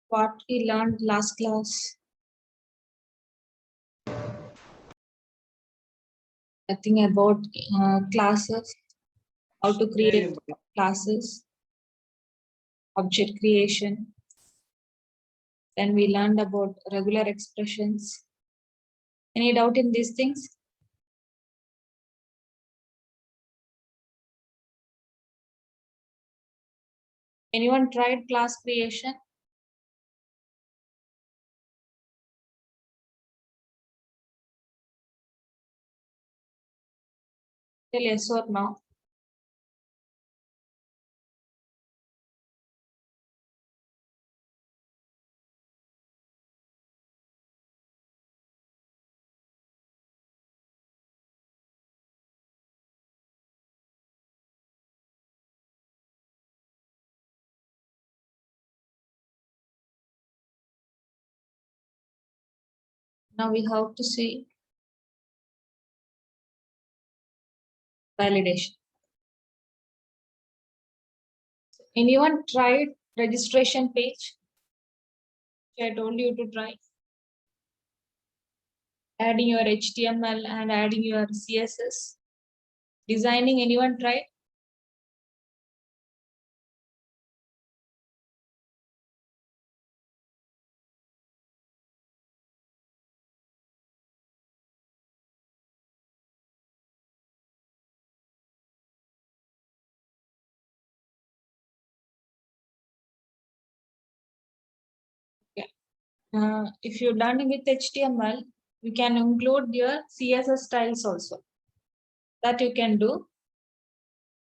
what we learned last class. I think about classes, how to create classes, object creation. Then we learned about regular expressions. Any doubt in these things? Anyone tried class creation? Tell yes or no. Now we have to see validation. Anyone tried registration page? I told you to try. Adding your HTML and adding your CSS. Designing, anyone tried? If you're done with HTML, you can include your CSS styles also. That you can do.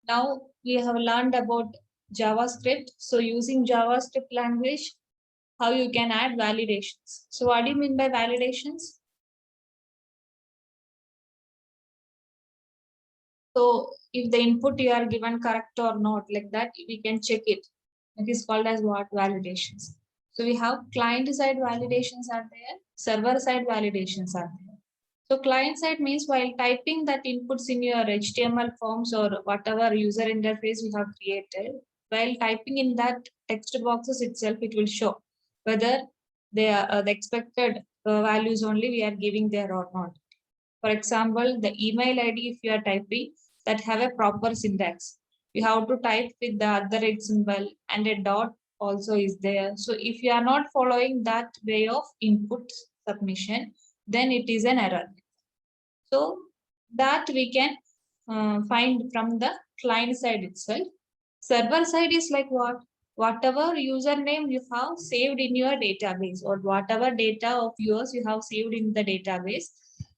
Now we have learned about JavaScript. So using JavaScript language, how you can add validations. So what do you mean by validations? So if the input you are given correct or not, like that, we can check it. It is called as what? Validations. So we have client-side validations are there, server-side validations are there. So client-side means while typing that inputs in your HTML forms or whatever user interface we have created, while typing in that text boxes itself, it will show whether they are the expected values only we are giving there or not. For example, the email ID, if you are typing, that have a proper syntax. You have to type with the other rate symbol and a dot also is there. So if you are not following that way of input submission, then it is an error. So that we can find from the client side itself. Server side is like what? Whatever username you have saved in your database or whatever data of yours you have saved in the database,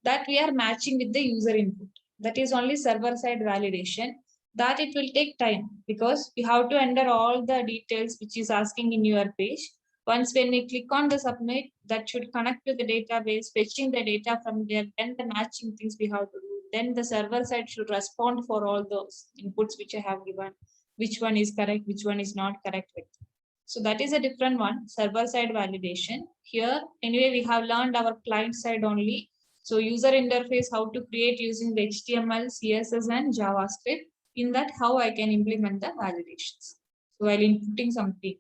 that we are matching with the user input. That is only server side validation. That it will take time because you have to enter all the details which is asking in your page. Once when we click on the submit, that should connect to the database, fetching the data from there, then the matching things we have to do. Then the server side should respond for all those inputs which I have given, which one is correct, which one is not correct with. So that is a different one, server side validation. Here, anyway, we have learned our client side only. So user interface, how to create using the HTML, CSS and JavaScript. In that, how I can implement the validations. So while inputting something,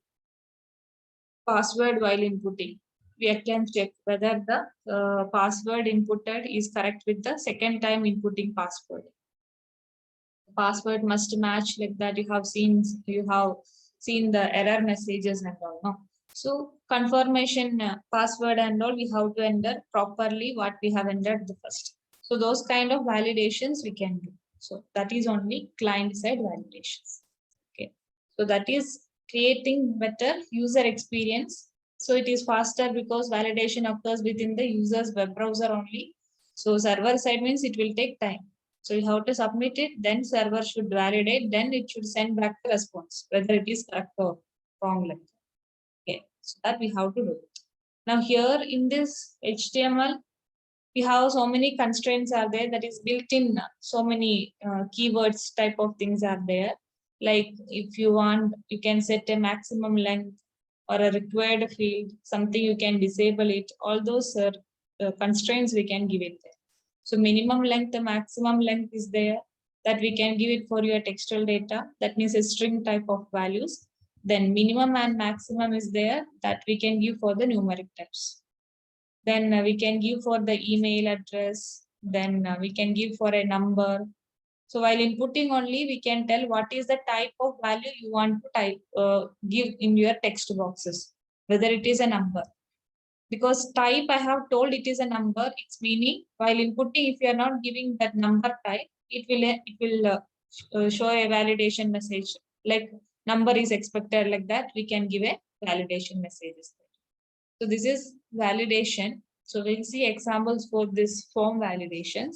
password while inputting, we can check whether the password inputted is correct with the second time inputting password. The password must match, like that you have seen the error messages and all. No? So confirmation password and all, we have to enter properly what we have entered the first. So those kind of validations we can do. So that is only client side validations. Okay. So that is creating better user experience. So it is faster because validation occurs within the user's web browser only. So server side means it will take time. So you have to submit it, then server should validate, then it should send back the response, whether it is correct or wrong. Like that. Okay, so that we have to do it. Now here in this HTML, we have so many constraints are there that is built in, so many keywords type of things are there. Like if you want, you can set a maximum length or a required field, something you can disable it. All those constraints we can give it there. So minimum length, the maximum length is there that we can give it for your textual data. That means a string type of values. Then minimum and maximum is there that we can give for the numeric types. Then we can give for the email address. Then we can give for a number. So while inputting only, we can tell what is the type of value you want to give in your text boxes, whether it is a number. Because type I have told it is a number, its meaning while inputting, if you are not giving that number type, it will show a validation message like number is expected, like that we can give a validation messages. So this is validation. So we'll see examples for this form validations.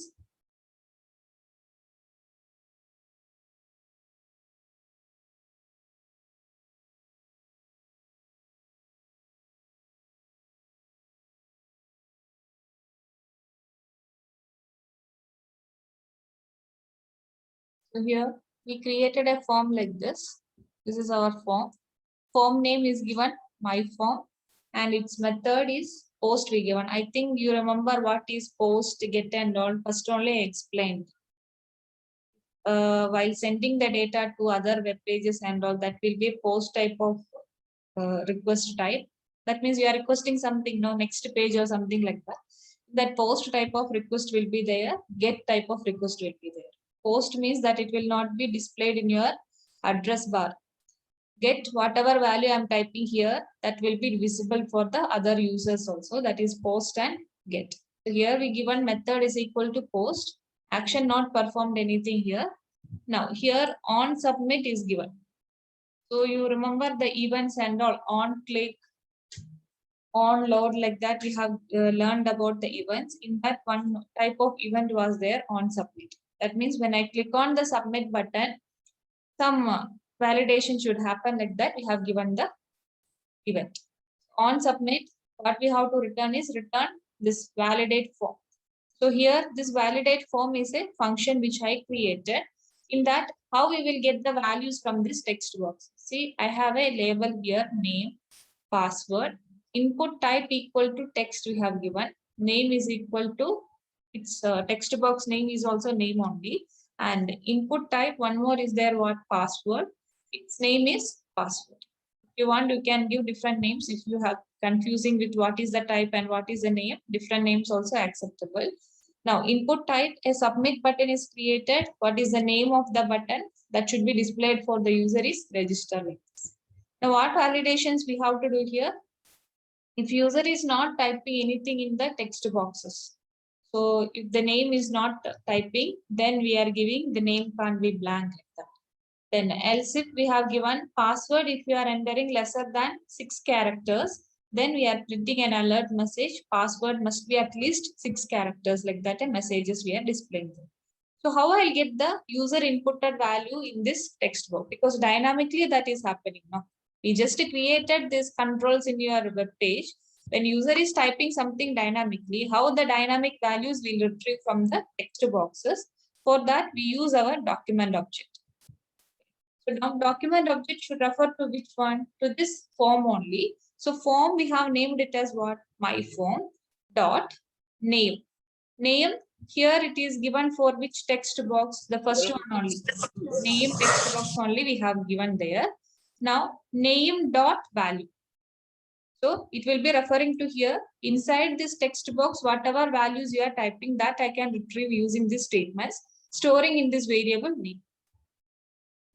So here we created a form like this. This is our form. Form name is given my form and its method is post we given. I think you remember what is post, get and all. First only explained. While sending the data to other web pages and all, that will be post type of request type. That means you are requesting something, no, next page or something like that. That post type of request will be there. Get type of request will be there. Post means that it will not be displayed in your address bar. Get whatever value I'm typing here, that will be visible for the other users also. That is post and get. So here we given method is equal to post. Action not performed anything here. Now here on submit is given. So you remember the events and all, on click, on load, like that we have learned about the events. In that, one type of event was there on submit. That means when I click on the submit button, some validation should happen, like that we have given the event. On submit, what we have to return is return this validate form. So here this validate form is a function which I created. In that, how we will get the values from this text box. See, I have a label here, name, password, input type equal to text we have given, name is equal to, its text box name is also name only, and input type one more is there, what, password, its name is password. If you want, you can give different names. If you have confusing with what is the type and what is the name, different names also acceptable. Now input type, a submit button is created. What is the name of the button that should be displayed for the user is register links. Now what validations we have to do here? If user is not typing anything in the text boxes. So if the name is not typing, then we are giving the name can't be blank like that. Then else if we have given password, if you are entering lesser than 6 characters, then we are printing an alert message. Password must be at least 6 characters, like that, and messages we are displaying them. So how I'll get the user inputted value in this text box? Because dynamically that is happening now. We just created these controls in your web page. When user is typing something dynamically, how the dynamic values will retrieve from the text boxes. For that, we use our document object. So now document object should refer to which one? To this form only. So form we have named it as what? My form dot name. Name here it is given for which text box? The first one only. Name text box only we have given there. Now name dot value. So it will be referring to here inside this text box, whatever values you are typing, that I can retrieve using these statements, storing in this variable name.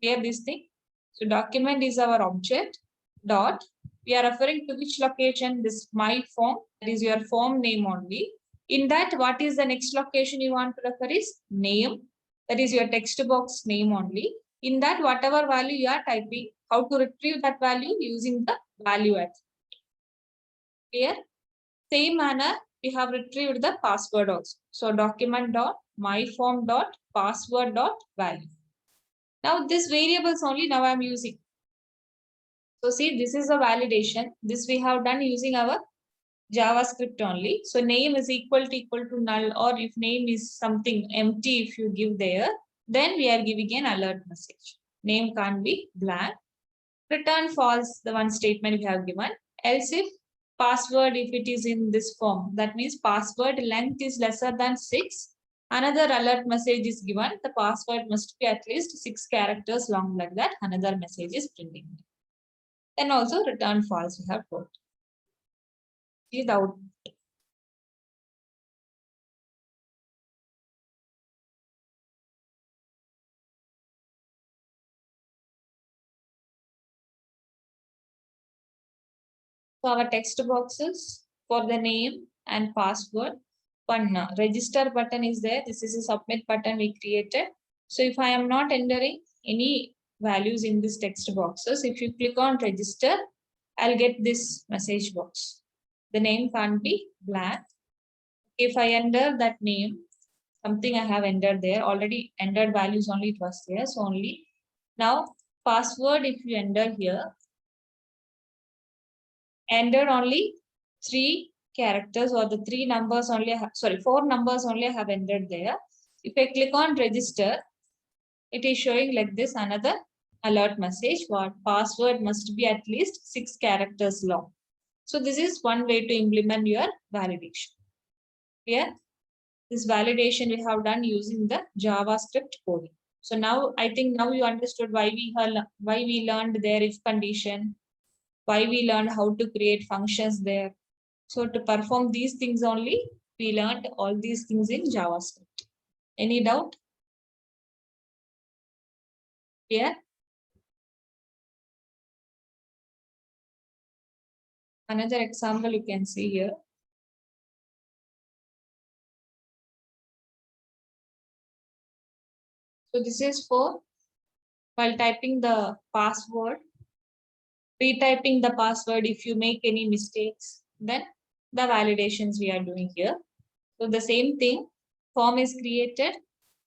Clear this thing? So document is our object dot. We are referring to which location? This my form, that is your form name only. In that, what is the next location you want to refer is name. That is your text box name only. In that, whatever value you are typing, how to retrieve that value using the value at. Clear? Same manner, we have retrieved the password also. So document dot myform dot password dot value. Now this variables only now I am using. So see, this is a validation. This we have done using our JavaScript only. So name is equal to null, or if name is something empty, if you give there, then we are giving an alert message. Name can't be blank. Return false, the one statement we have given. Else if password, if it is in this form, that means password length is lesser than 6. Another alert message is given. The password must be at least 6 characters long, like that. Another message is printing. and also return false we have told. See the output. So our text boxes for the name and password. One register button is there. This is a submit button we created. So if I am not entering any values in this text boxes, if you click on register, I'll get this message box. The name can't be blank. If I enter that name, something I have entered there, already entered values only it was there. So only now password, if you enter here, enter only 3 characters or the 3 numbers only, 4 numbers only I have entered there. If I click on register, it is showing like this another alert message. What password must be at least 6 characters long. So this is one way to implement your validation. Here, this validation we have done using the JavaScript coding. So now I think now you understood why we learned their if condition, why we learned how to create functions there. So to perform these things only, we learned all these things in JavaScript. Any doubt? Here, another example you can see here. So this is for while typing the password, retyping the password. If you make any mistakes, then the validations we are doing here. So the same thing, form is created,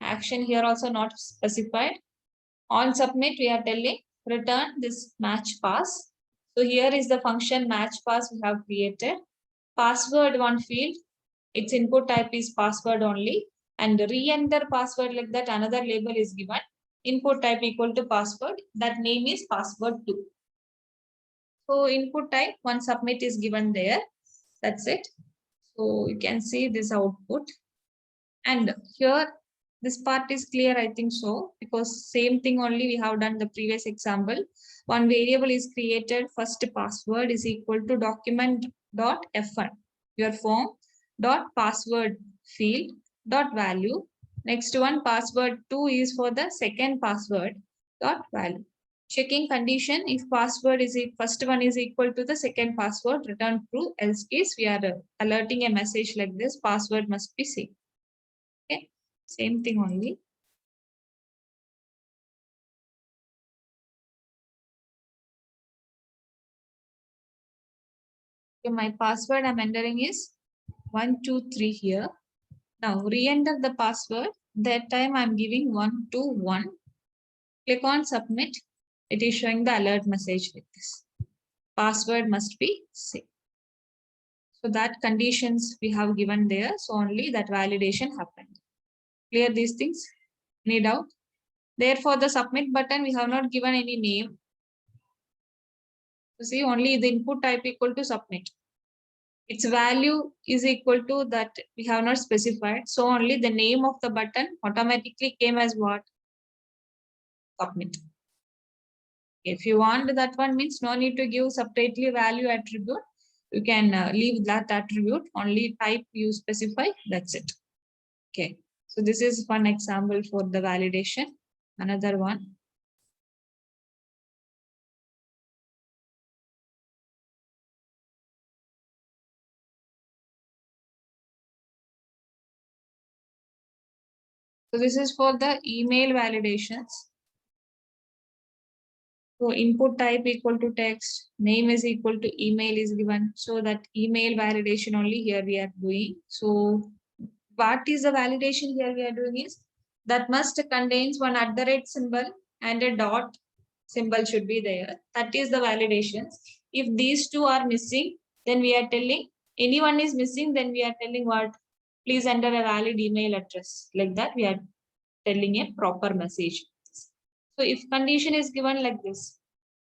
action here also not specified. On submit, we are telling return this match pass. So here is the function match pass we have created. Password one field, its input type is password only, and re-enter password like that another label is given. Input type equal to password, that name is password 2. So input type, one submit is given there. That's it. So you can see this output. And here, this part is clear, I think so, because same thing only we have done the previous example. One variable is created, first password is equal to document dot f1, your form dot password field dot value. Next one, password 2 is for the second password dot value. Checking condition, if password is first one is equal to the second password, return true, else case we are alerting a message like this, password must be same. Okay, same thing only. Okay, my password I'm entering is 123 here. Now re-enter the password. That time I'm giving 121. Click on submit. It is showing the alert message like this. Password must be same. So that conditions we have given there. So only that validation happened. Clear these things? Any doubt? Therefore, the submit button we have not given any name. You see, only the input type equal to submit. Its value is equal to that we have not specified. So only the name of the button automatically came as what? Submit. If you want that one means no need to give separately value attribute. You can leave that attribute, only type you specify, that's it. Okay. So this is one example for the validation. Another one. So this is for the email validations. So input type equal to text, name is equal to email is given. So that email validation only here we are doing. So what is the validation here we are doing is that must contains one @ symbol and a dot symbol should be there. That is the validations. If these two are missing, then we are telling anyone is missing, then we are telling what? Please enter a valid email address. Like that, we are telling a proper message. So if condition is given like this,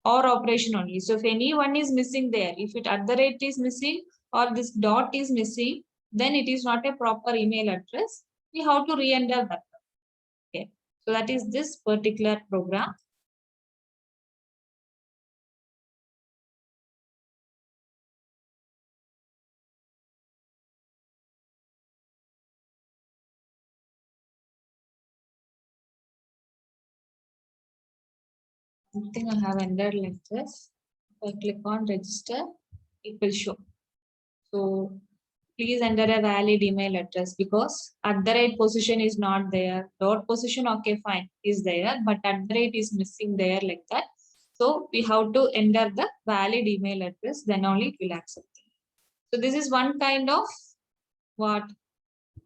or operation only. So if anyone is missing there, if it @ is missing or this dot is missing, then it is not a proper email address. We have to re-enter that. Okay. So that is this particular program. I think I have entered like this. If I click on register, it will show. So please enter a valid email address because at the rate position is not there. Dot position, okay, fine, is there, but at the rate is missing there like that. So we have to enter the valid email address, then only it will accept it. So this is one kind of what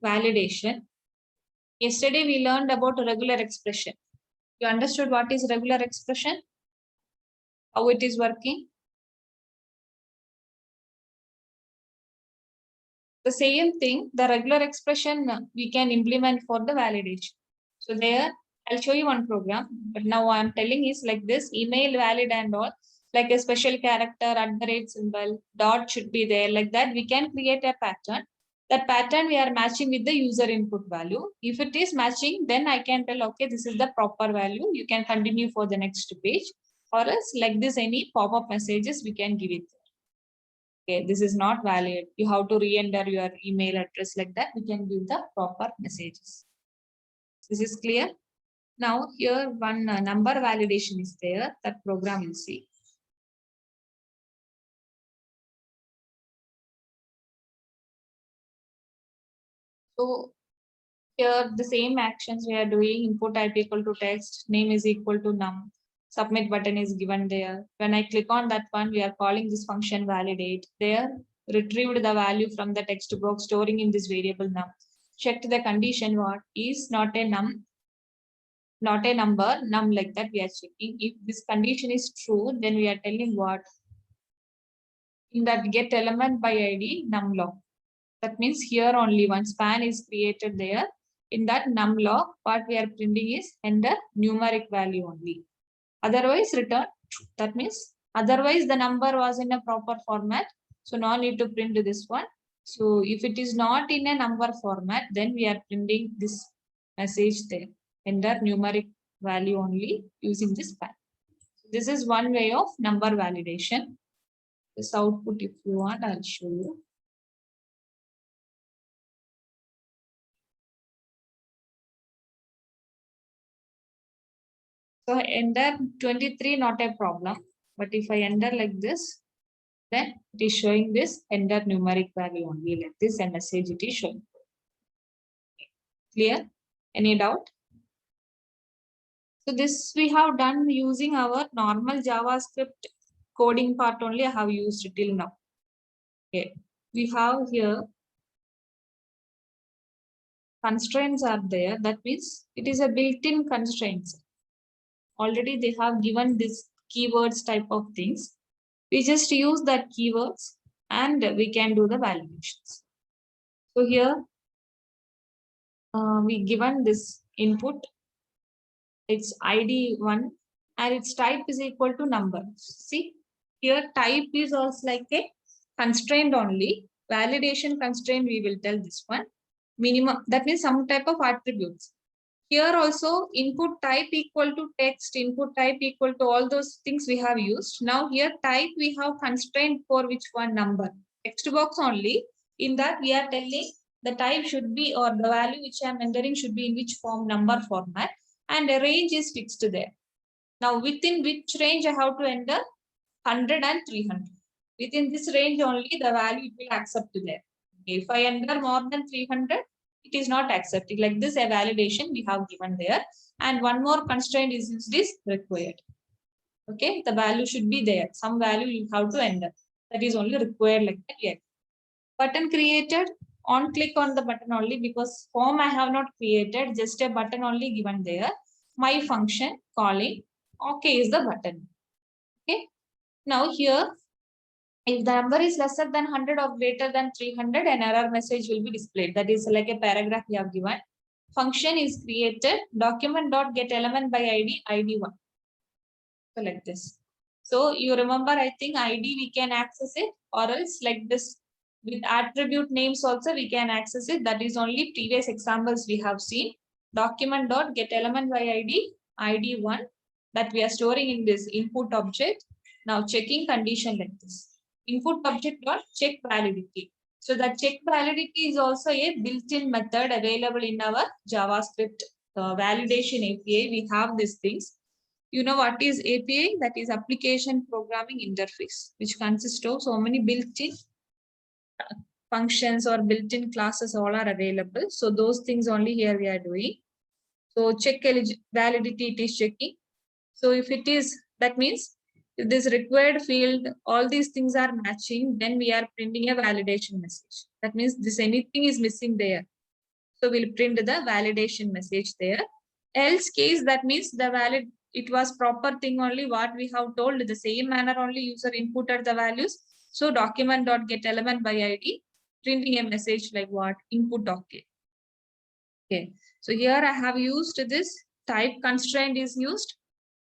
validation. Yesterday we learned about regular expression. You understood what is regular expression? How it is working? The same thing, the regular expression we can implement for the validation. So there, I'll show you one program, but now I'm telling is like this, email valid and all, like a special character, at the rate symbol, dot should be there, like that we can create a pattern. That pattern we are matching with the user input value. If it is matching, then I can tell, okay, this is the proper value. You can continue for the next page, or else like this, any pop-up messages we can give it. Okay, this is not valid. You have to re-enter your email address like that. We can give the proper messages. This is clear. Now here one number validation is there. That program will see. So here the same actions we are doing. Input type equal to text. Name is equal to num. Submit button is given there. When I click on that one, we are calling this function validate. There retrieved the value from the text box, storing in this variable num. Checked the condition what is not a num, not a number, num like that we are checking. If this condition is true, then we are telling what? In that get element by ID numlock. That means here only one span is created there. In that numlock, what we are printing is enter numeric value only. Otherwise return true. That means otherwise the number was in a proper format. So no need to print this one. So if it is not in a number format, then we are printing this message there. Enter numeric value only using this span. This is one way of number validation. This output, if you want, I'll show you. So enter 23, not a problem. But if I enter like this, then it is showing this enter numeric value only like this, and message it is showing. Clear? Any doubt? So this we have done using our normal JavaScript coding part only. I have used till now. Okay. We have here constraints are there. That means it is a built-in constraints. Already they have given this keywords type of things. We just use that keywords and we can do the validations. So here we given this input, its ID 1 and its type is equal to number. See, here type is also like a constraint only. Validation constraint, we will tell this one. Minimum, that means some type of attributes. Here also input type equal to text, input type equal to all those things we have used. Now here type we have constraint for which one number. Text box only. In that we are telling the type should be, or the value which I am entering should be in which form, number format, and a range is fixed there. Now within which range I have to enter? 100 and 300. Within this range only the value it will accept there. If I enter more than 300, it is not accepted. Like this, a validation we have given there. And one more constraint is this required. Okay, the value should be there. Some value you have to enter. That is only required like that. Yeah. Button created. On click on the button only because form I have not created. Just a button only given there. My function calling. Okay is the button. Okay. Now here, if the number is lesser than 100 or greater than 300, an error message will be displayed. That is like a paragraph we have given. Function is created, document.getElement by ID, ID1. So like this. So you remember, I think ID we can access it, or else like this with attribute names also we can access it. That is only previous examples we have seen. Document.getElement by ID, ID1 that we are storing in this input object. Now checking condition like this. Input object dot check validity. So that check validity is also a built-in method available in our JavaScript validation API. We have these things. You know what is API? That is application programming interface, which consists of so many built-in functions or built-in classes all are available. So those things only here we are doing. So check validity, it is checking. So if it is, that means if this required field, all these things are matching, then we are printing a validation message. That means this anything is missing there. So we'll print the validation message there. Else case, that means the valid, it was proper thing only what we have told, the same manner only user inputted the values. So document.getElement by ID, printing a message like what? Input okay. Okay. So here I have used this type constraint is used,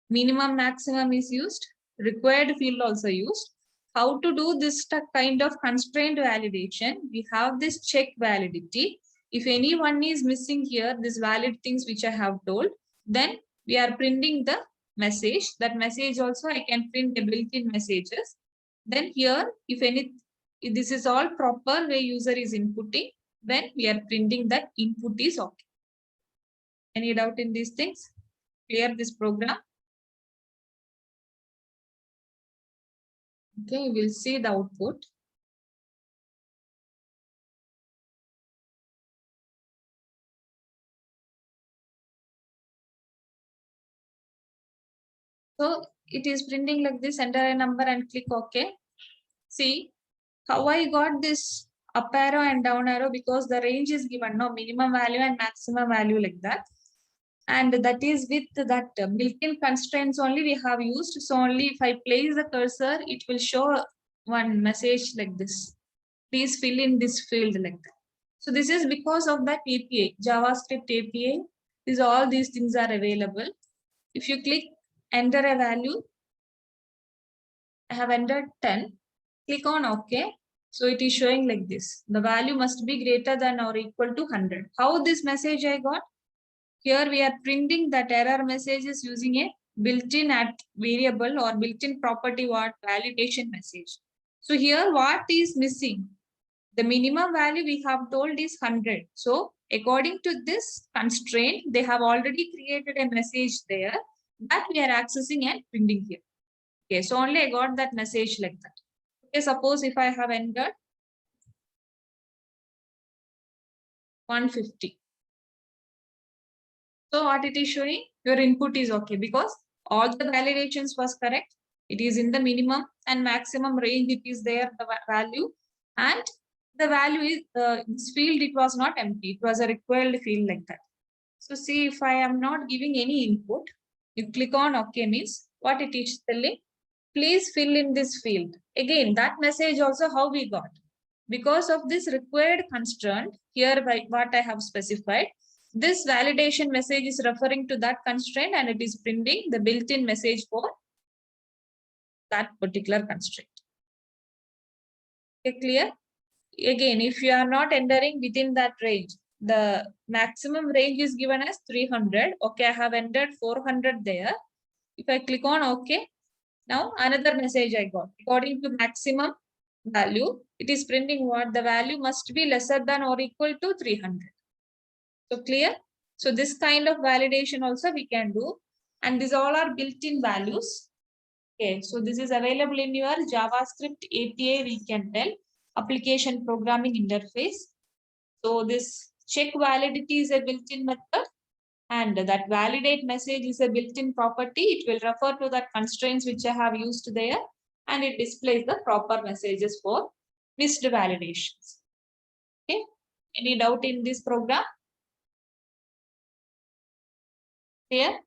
minimum maximum is used, required field also used. How to do this kind of constraint validation? We have this check validity. If any one is missing here, this valid things which I have told, then we are printing the message. That message also I can print the built-in messages. Then here, if any, if this is all proper way user is inputting, then we are printing that input is okay. Any doubt in these things? Clear this program? Okay, we'll see the output. So it is printing like this, enter a number and click OK. See how I got this up arrow and down arrow, because the range is given, no minimum value and maximum value like that. And that is with that built-in constraints only we have used. So only if I place the cursor, it will show one message like this. Please fill in this field like that. So this is because of that API, JavaScript API. All these things are available. If you click enter a value, I have entered 10. Click on OK. So it is showing like this. The value must be greater than or equal to 100. How this message I got? Here we are printing that error messages using a built-in at variable or built-in property what validation message. So here what is missing? The minimum value we have told is 100. So according to this constraint, they have already created a message there that we are accessing and printing here. Okay, so only I got that message like that. Okay, suppose if I have entered 150. So what it is showing? Your input is okay because all the validations was correct. It is in the minimum and maximum range. It is there, the value, and the value is this field. It was not empty. It was a required field like that. So see, if I am not giving any input, you click on OK means what it is telling. Please fill in this field. Again, that message also how we got. Because of this required constraint, here by what I have specified, this validation message is referring to that constraint and it is printing the built-in message for that particular constraint. Okay, clear? Again, if you are not entering within that range, the maximum range is given as 300. Okay, I have entered 400 there. If I click on OK, now another message I got. According to maximum value, it is printing what? The value must be lesser than or equal to 300. So clear? So this kind of validation also we can do. And these all are built-in values. Okay, so this is available in your JavaScript API, we can tell, application programming interface. So this check validity is a built-in method, and that validate message is a built-in property. It will refer to that constraints which I have used there, and it displays the proper messages for missed validations. Okay, any doubt in this program? Clear?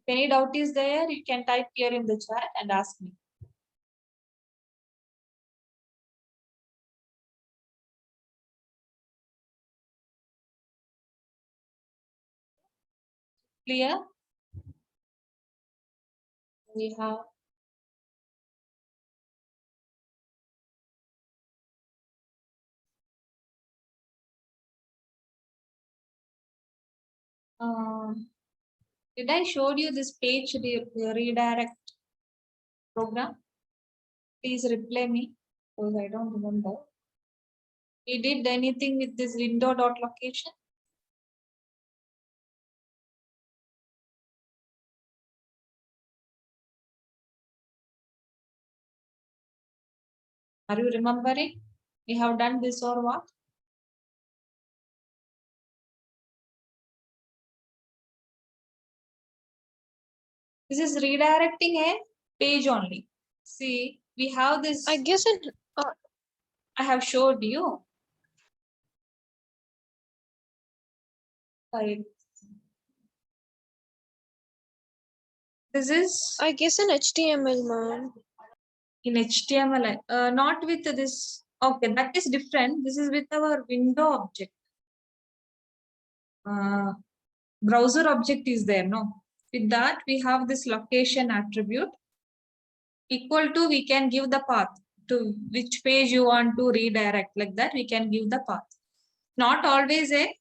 If any doubt is there, you can type here in the chat and ask me. Clear? We have did I show you this page redirect program? Please reply me because I don't remember. We did anything with this window dot location? Are you remembering? We have done this or what? This is redirecting a page only. See, we have this. I guess I have showed you. Right. This is. I guess in HTML, man. In HTML, not with this. Okay, that is different. This is with our window object. Browser object is there, no? With that, we have this location attribute. Equal to, we can give the path to which page you want to redirect. Like that, we can give the path. Not always a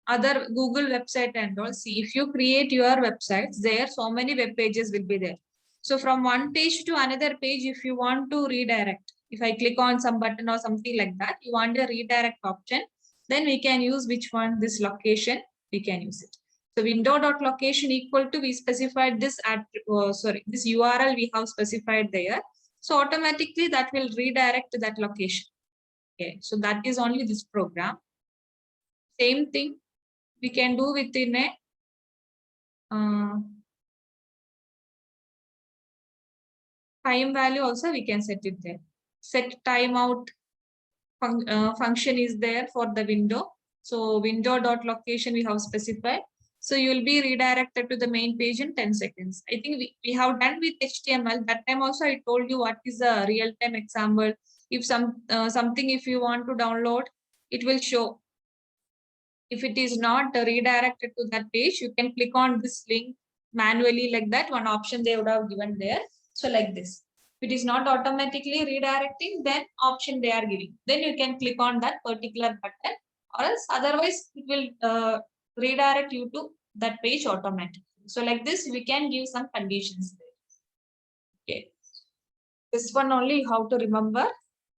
other Google website and all. See, if you create your websites, there so many web pages will be there. So from one page to another page, if you want to redirect, if I click on some button or something like that, you want a redirect option, then we can use which one, this location, we can use it. So window.location equal to, we specified this at, this URL we have specified there. So automatically that will redirect to that location. Okay, so that is only this program. Same thing we can do within a time value also, we can set it there. Set timeout function is there for the window. So window.location we have specified. So you will be redirected to the main page in 10 seconds. I think we have done with HTML. That time also I told you what is a real-time example. If something, if you want to download, it will show. If it is not redirected to that page, you can click on this link manually like that. One option they would have given there. So like this. If it is not automatically redirecting, then option they are giving. Then you can click on that particular button, or else otherwise it will redirect you to that page automatically. So like this, we can give some conditions there. Okay. This one only you have to remember,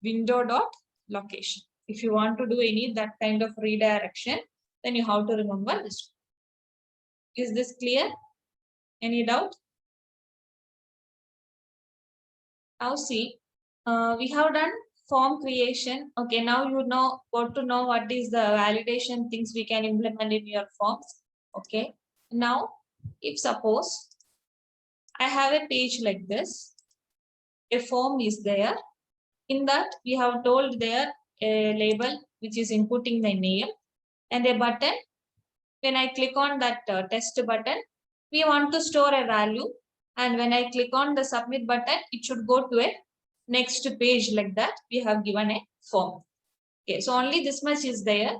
window.location. If you want to do any that kind of redirection, then you have to remember this. Is this clear? Any doubt? Now see, we have done form creation. Okay, now you know what is the validation things we can implement in your forms. Okay, now if suppose I have a page like this, a form is there. In that we have told there a label which is inputting the name and a button. When I click on that test button, we want to store a value. And when I click on the submit button, it should go to a next page like that. We have given a form. Okay, so only this much is there.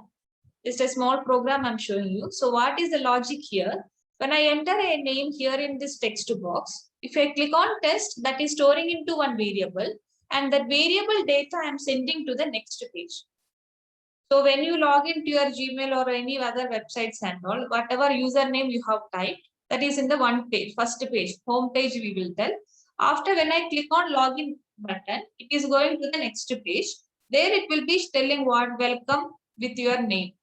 It's a small program I'm showing you. So what is the logic here? When I enter a name here in this text box, if I click on test, that is storing into one variable, and that variable data I'm sending to the next page. So when you log into your Gmail or any other websites and all, whatever username you have typed, that is in the one page, first page, home page we will tell. After when I click on login button, it is going to the next page. There it will be telling what welcome with your name.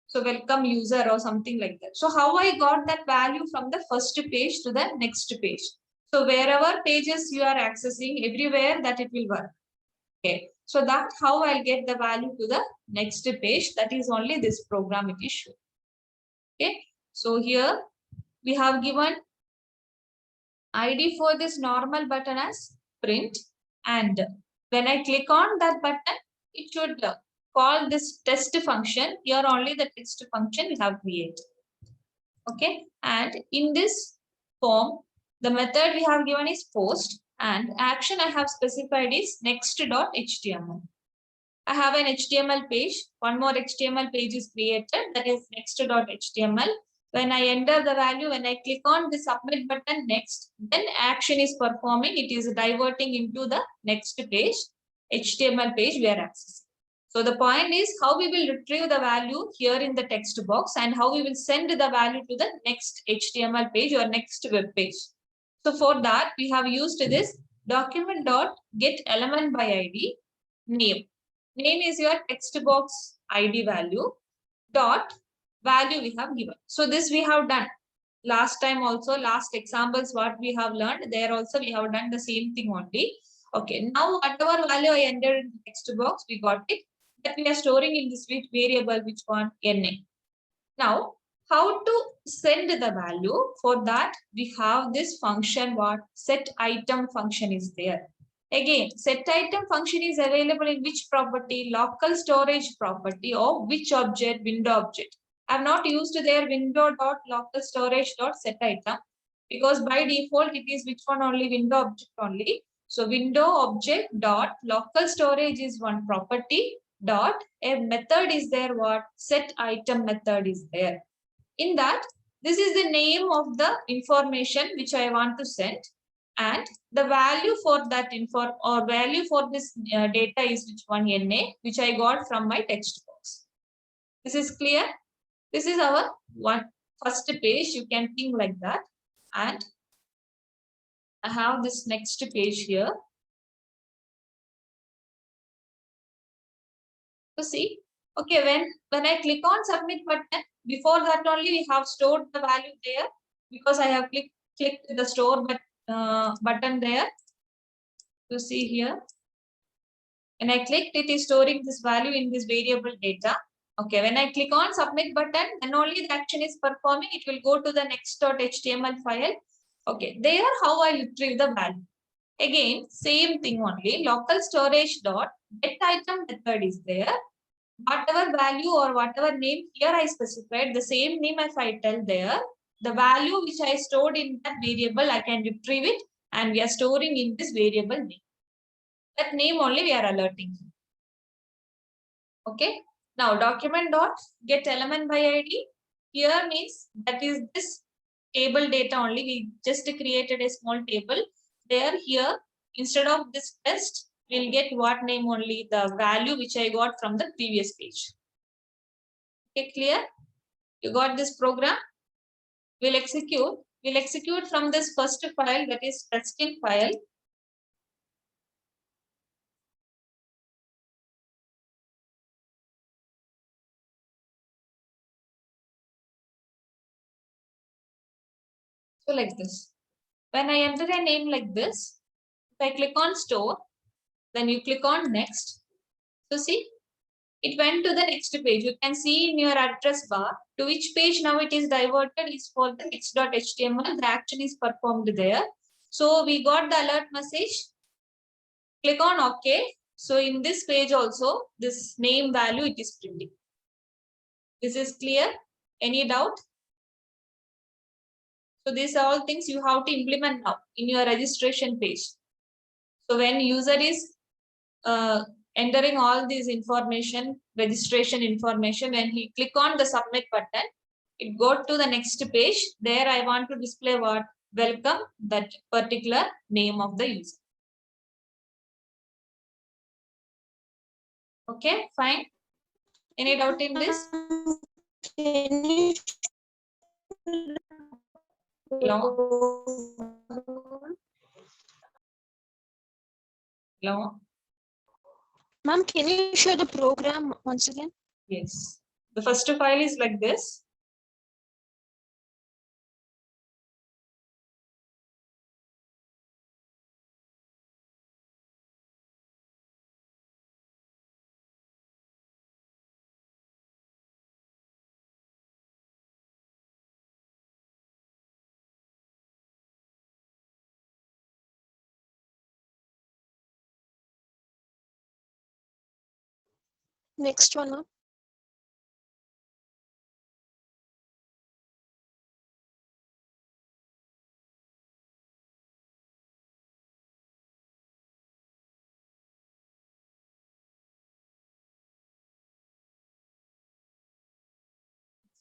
So welcome user or something like that. So how I got that value from the first page to the next page. So wherever pages you are accessing, everywhere that it will work. Okay. So that's how I'll get the value to the next page. That is only this program it is showing. Okay. So here we have given ID for this normal button as print. And when I click on that button, it should call this test function. Here only the text function we have created. Okay. And in this form, the method we have given is post, and action I have specified is next.html. I have an HTML page. One more HTML page is created, that is next.html. When I enter the value, when I click on the submit button next, then action is performing. It is diverting into the next page, HTML page we are accessing. So the point is how we will retrieve the value here in the text box and how we will send the value to the next HTML page or next web page. So for that, we have used this document.getElementById name. Name is your text box ID value dot value we have given. So this we have done last time also, last examples what we have learned there also we have done the same thing only. Okay, now whatever value I entered in the text box, we got it. That we are storing in this variable, which one? NA. Now, how to send the value? For that, we have this function, what? Set item function is there. Again, set item function is available in which property? Local storage property of which object? Window object. I have not used their window dot local storage dot set item, because by default it is which one only? Window object only. So window object dot local storage is one property dot a method is there, what? Set item method is there. In that, this is the name of the information which I want to send, and the value for that value for this data is which one? NA, which I got from my text box. This is clear. This is our first page. You can think like that. And I have this next page here. So see, okay, when I click on submit button, before that only we have stored the value there, because I have clicked the store button there. To see here, when I clicked, it is storing this value in this variable data. Okay, when I click on submit button, then only the action is performing. It will go to the next.html file. Okay, there how I retrieve the value. Again, same thing only. Local storage dot get item method is there. Whatever value or whatever name here I specified, the same name if I tell there, the value which I stored in that variable, I can retrieve it, and we are storing in this variable name. That name only we are alerting. Okay. Now document dot get element by ID. Here means that is this table data only. We just created a small table. There here, instead of this test, we'll get what name only? The value which I got from the previous page. Okay, clear? You got this program? We'll execute from this first file, that is testing file. So like this. When I enter a name like this, if I click on store, then you click on next. So see, it went to the next page. You can see in your address bar to which page now it is diverted is for the next.html. The action is performed there. So we got the alert message. Click on OK. So in this page also, this name value it is printing. This is clear? Any doubt? So these are all things you have to implement now in your registration page. So when user is entering all these information, registration information, when he click on the submit button, it go to the next page. There I want to display what? Welcome, that particular name of the user. Okay, fine. Any doubt in this? Hello? Hello? Ma'am, can you show the program once again? Yes. The first file is like this. Next one, ma'am.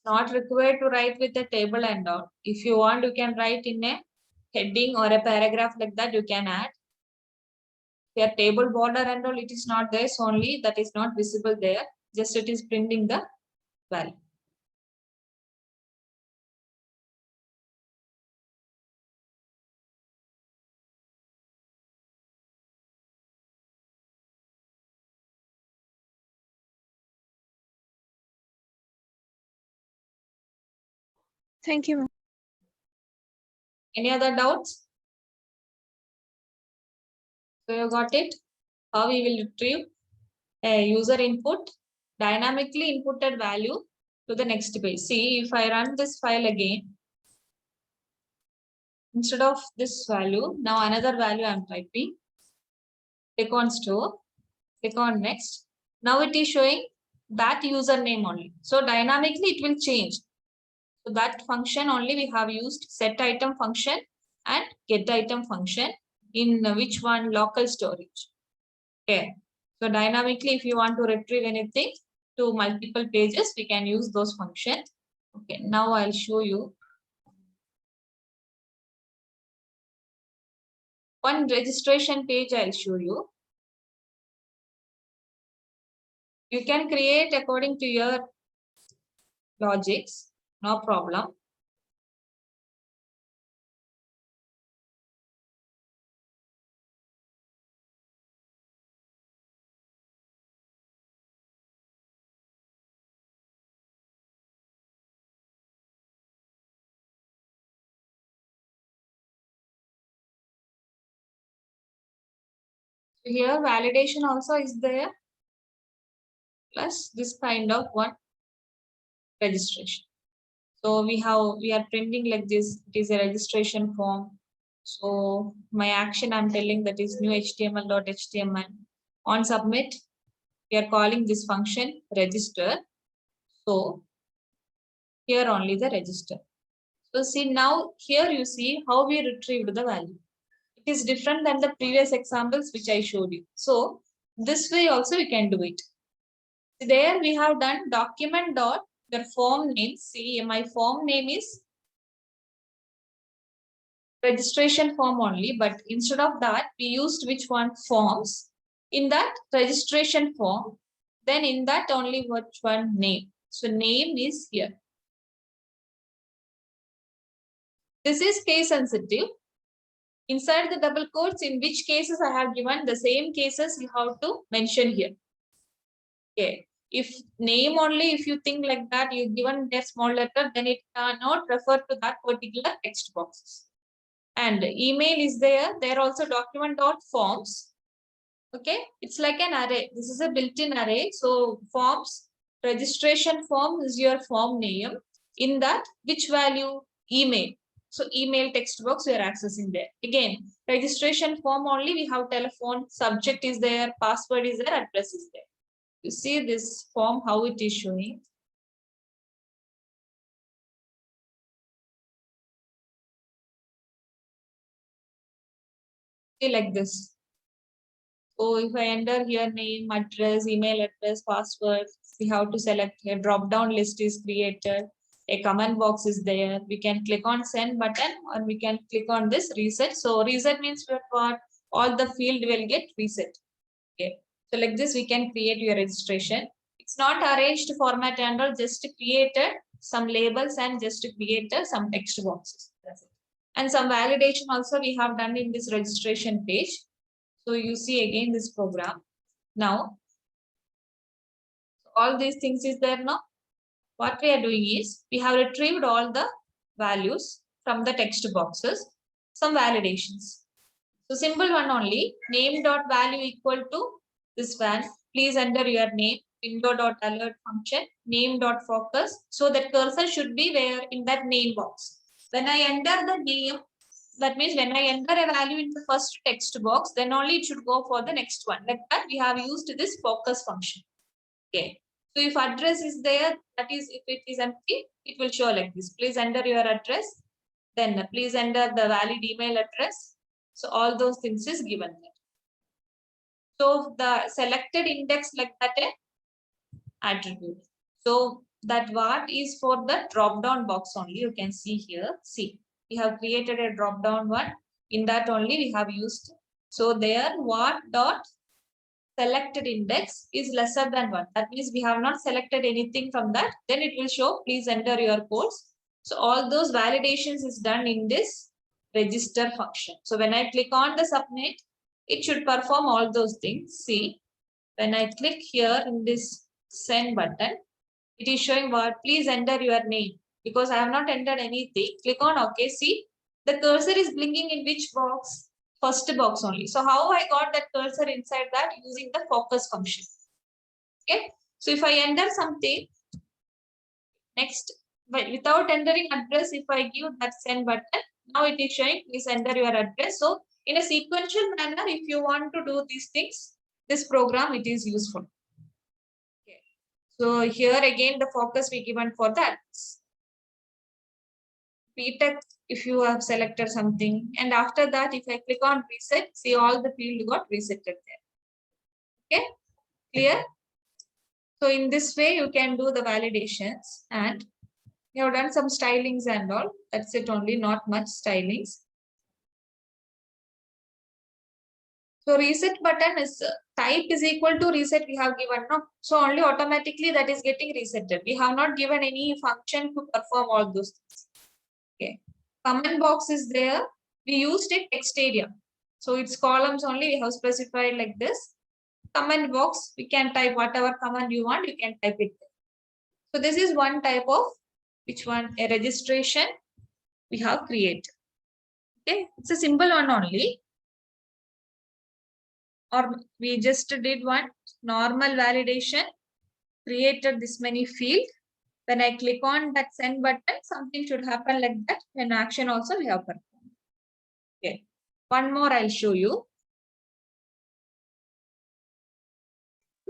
Not required to write with a table and all. If you want, you can write in a heading or a paragraph like that, you can add. Your table border and all, it is not there, so only that is not visible there. Just it is printing the value. Thank you, ma'am. Any other doubts? So you got it? How we will retrieve a user input, dynamically inputted value to the next page. See, if I run this file again, instead of this value, now another value I'm typing. Click on store, click on next. Now it is showing that username only. So dynamically it will change. So that function only we have used set item function and get item function in which one local storage. Okay. So dynamically, if you want to retrieve anything to multiple pages, we can use those functions. Okay. Now I'll show you one registration page. I'll show you. You can create according to your logics, no problem. So here validation also is there, plus this kind of one registration. So we are printing like this. It is a registration form. So my action I'm telling that is new HTML.html. On submit, we are calling this function register. So here only the register. So see now here you see how we retrieved the value. It is different than the previous examples which I showed you. So this way also we can do it. There we have done document dot the form name. See my form name is registration form only, but instead of that we used which one? Forms. In that registration form, then in that only which one? Name. So name is here. This is case sensitive. Inside the double quotes, in which cases I have given, the same cases you have to mention here. Okay. If name only, if you think like that, you given a small letter, then it cannot refer to that particular text boxes. And email is there. There also document dot forms. Okay. It's like an array. This is a built-in array. So forms, registration form is your form name. In that, which value? Email. So email text box we are accessing there. Again, registration form only we have telephone, subject is there, password is there, address is there. You see this form, how it is showing. See like this. So if I enter here name, address, email address, password, we have to select here. Drop down list is created. A comment box is there. We can click on send button or we can click on this reset. So reset means what? All the field will get reset. Okay. So like this, we can create your registration. It's not arranged format and all, just created some labels and just created some text boxes. That's it. And some validation also we have done in this registration page. So you see again this program. Now, all these things is there now. What we are doing is we have retrieved all the values from the text boxes, some validations. So simple one only, name dot value equal to this one. Please enter your name, window dot alert function, name dot focus. So that cursor should be where in that name box. When I enter the name, that means when I enter a value in the first text box, then only it should go for the next one. Like that, we have used this focus function. Okay. So if address is there, that is if it is empty, it will show like this. Please enter your address. Then please enter the valid email address. So all those things is given there. So the selected index like that attribute. So that what is for the drop down box only. You can see here. See, we have created a drop down one. In that only we have used. So there what dot selected index is lesser than 1. That means we have not selected anything from that. Then it will show please enter your codes. So all those validations is done in this register function. So when I click on the submit, it should perform all those things. See, when I click here in this send button, it is showing what? Please enter your name. because I have not entered anything. Click on OK. See, the cursor is blinking in which box? First box only. So how I got that cursor inside that? Using the focus function. Okay. So if I enter something, next, but without entering address, if I give that send button, now it is showing please enter your address. So in a sequential manner, if you want to do these things, this program, it is useful. Okay. So here again, the focus we given for that. PTech, if you have selected something, and after that, if I click on reset, see all the field got resetted there. Okay, clear? So in this way, you can do the validations, and you have done some stylings and all. That's it only, not much stylings. So reset button is type is equal to reset we have given, no? So only automatically that is getting resetted. We have not given any function to perform all those things. Okay. Command box is there. We used it text area. So its columns only we have specified like this. Command box, we can type whatever command you want, you can type it there. So this is one type of, which one? A registration we have created. Okay, it's a simple one only. Or we just did one normal validation, created this many field. When I click on that send button, something should happen like that. An action also we have performed. Okay. One more I'll show you.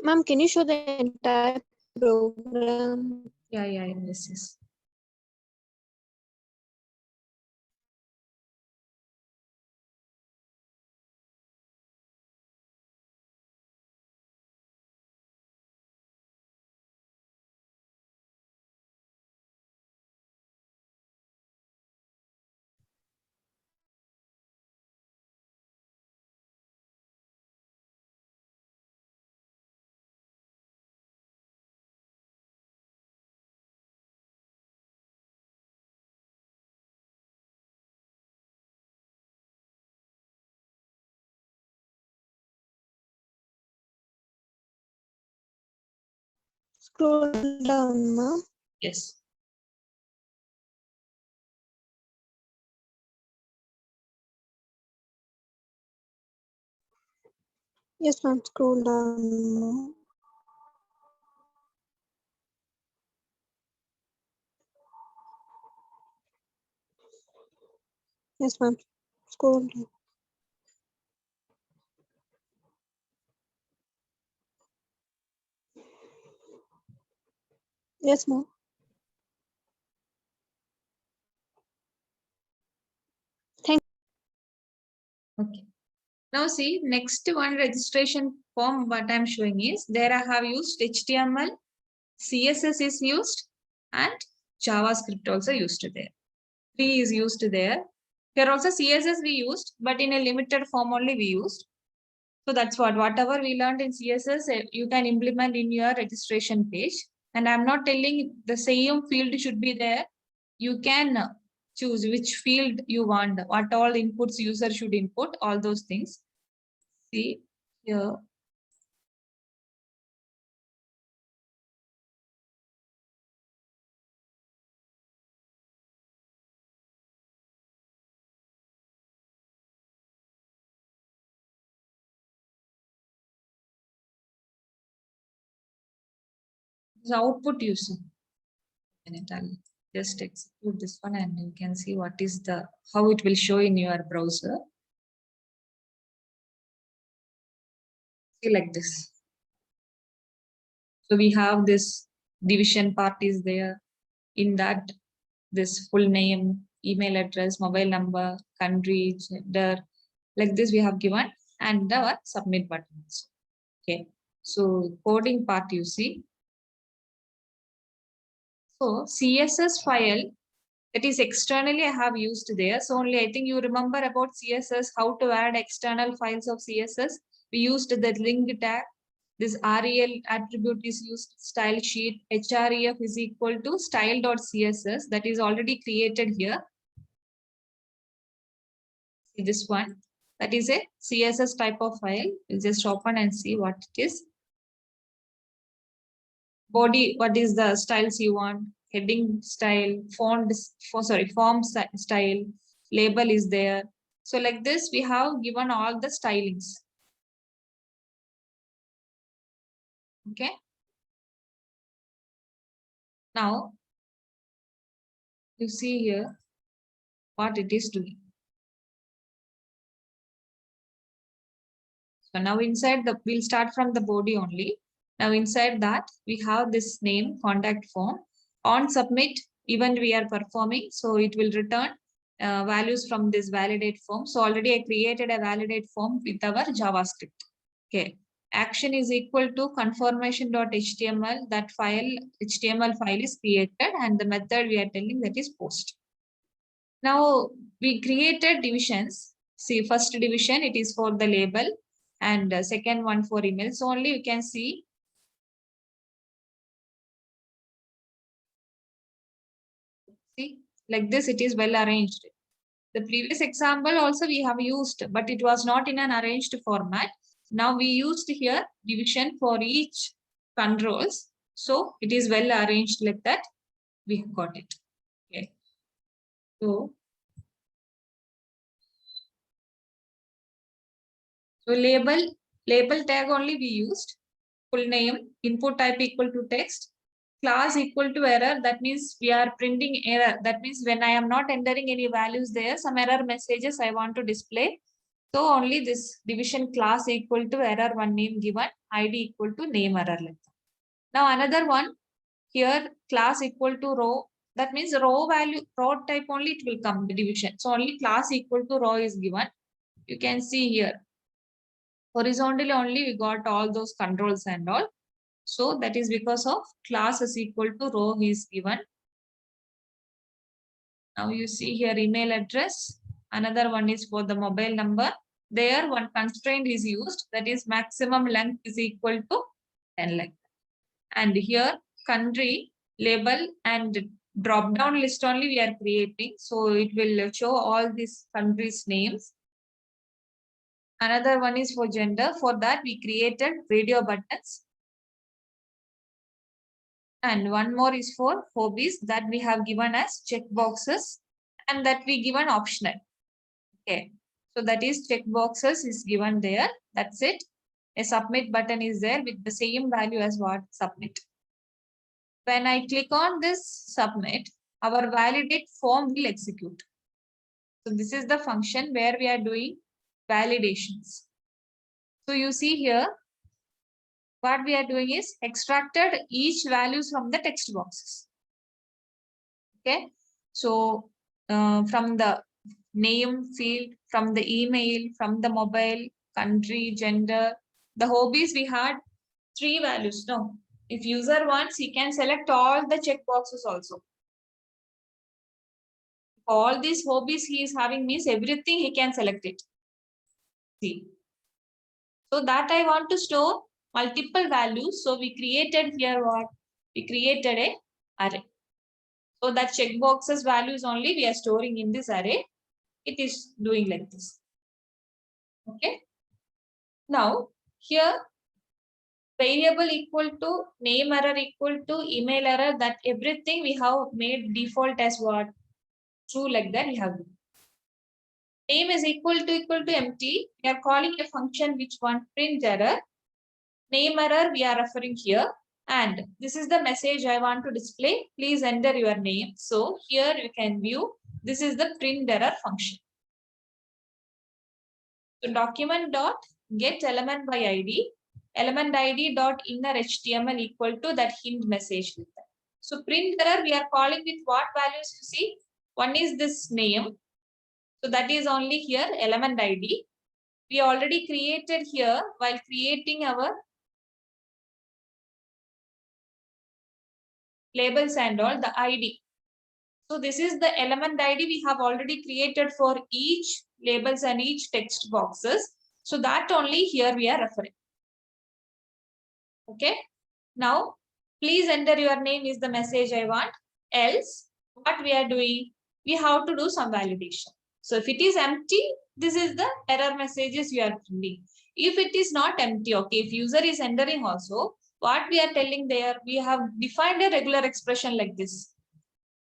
Ma'am, can you show the entire program? Yeah, this is. Scroll down, ma'am. Yes. Yes, ma'am. Scroll down, ma'am. Yes, ma'am. Scroll down. Yes, ma'am. Okay. Now see, next one registration form what I'm showing is, there I have used HTML, CSS is used, and JavaScript also used there. 3 is used there. Here also CSS we used, but in a limited form only we used. So that's whatever we learned in CSS, you can implement in your registration page. And I'm not telling the same field should be there. You can choose which field you want, what all inputs user should input, all those things. See here. The output user. And I'll just execute this one and you can see what is the, how it will show in your browser. See like this. So we have this division part is there. In that, this full name, email address, mobile number, country, gender, like this we have given, and our submit buttons. Okay, so coding part you see. So CSS file that is externally I have used there. So only I think you remember about CSS, how to add external files of CSS. We used the link tag. This rel attribute is used, style sheet, href is equal to style.css that is already created here. See this one, that is a CSS type of file. We'll just open and see what it is. Body, what is the styles you want? heading style, form style, label is there. So like this, we have given all the stylings. Okay. Now, you see here what it is doing. So now inside we'll start from the body only. Now inside that, we have this name, contact form. On submit, even we are performing, so it will return values from this validate form. So already I created a validate form with our JavaScript. Okay. Action is equal to confirmation.html. That HTML file is created, and the method we are telling that is post. Now we created divisions. See, first division, it is for the label, and second one for email. So only you can see. See, like this, it is well arranged. The previous example also we have used, but it was not in an arranged format. Now we used here division for each controls. So it is well arranged like that. We have got it. Okay. So label tag only we used. Full name, input type equal to text, class equal to error. That means we are printing error. That means when I am not entering any values there, some error messages I want to display. So only this division class equal to error one name given, ID equal to name error. Now another one here, class equal to row. That means row value, row type only it will come the division. So only class equal to row is given. You can see here. Horizontally only we got all those controls and all. So that is because of class is equal to row is given. Now you see here email address. Another one is for the mobile number. There one constraint is used, that is maximum length is equal to 10 length. And here country, label and drop down list only we are creating. So it will show all these countries names. Another one is for gender. For that we created radio buttons. And one more is for hobbies, that we have given as check boxes, and that we given optional. Okay. So that is check boxes is given there. That's it. A submit button is there with the same value as what submit. When I click on this submit, our validate form will execute. So this is the function where we are doing validations. So you see here, what we are doing is extracted each values from the text boxes. Okay. So from the name field, from the email, from the mobile, country, gender, the hobbies, we had 3 values. No, if user wants, he can select all the check boxes also. All these hobbies he is having means everything he can select it. See. So that I want to store multiple values. So we created here what? We created a array. So that check boxes values only we are storing in this array. It is doing like this. Okay. Now here variable equal to name error equal to email error, that everything we have made default as what? True, like that we have. Name is equal to empty. We are calling a function which one print error. Name error we are referring here. And this is the message I want to display. Please enter your name. So here you can view. This is the print error function. So document dot get element by ID. Element ID dot inner HTML equal to that hint message with that. So print error we are calling with what values you see? One is this name. So that is only here element ID. We already created here while creating our labels and all the ID. So this is the element ID we have already created for each labels and each text boxes. So that only here we are referring. Okay. Now, please enter your name is the message I want. Else, what we are doing? We have to do some validation. So if it is empty, this is the error messages we are printing. If it is not empty, okay, if user is entering also, what we are telling there, we have defined a regular expression like this.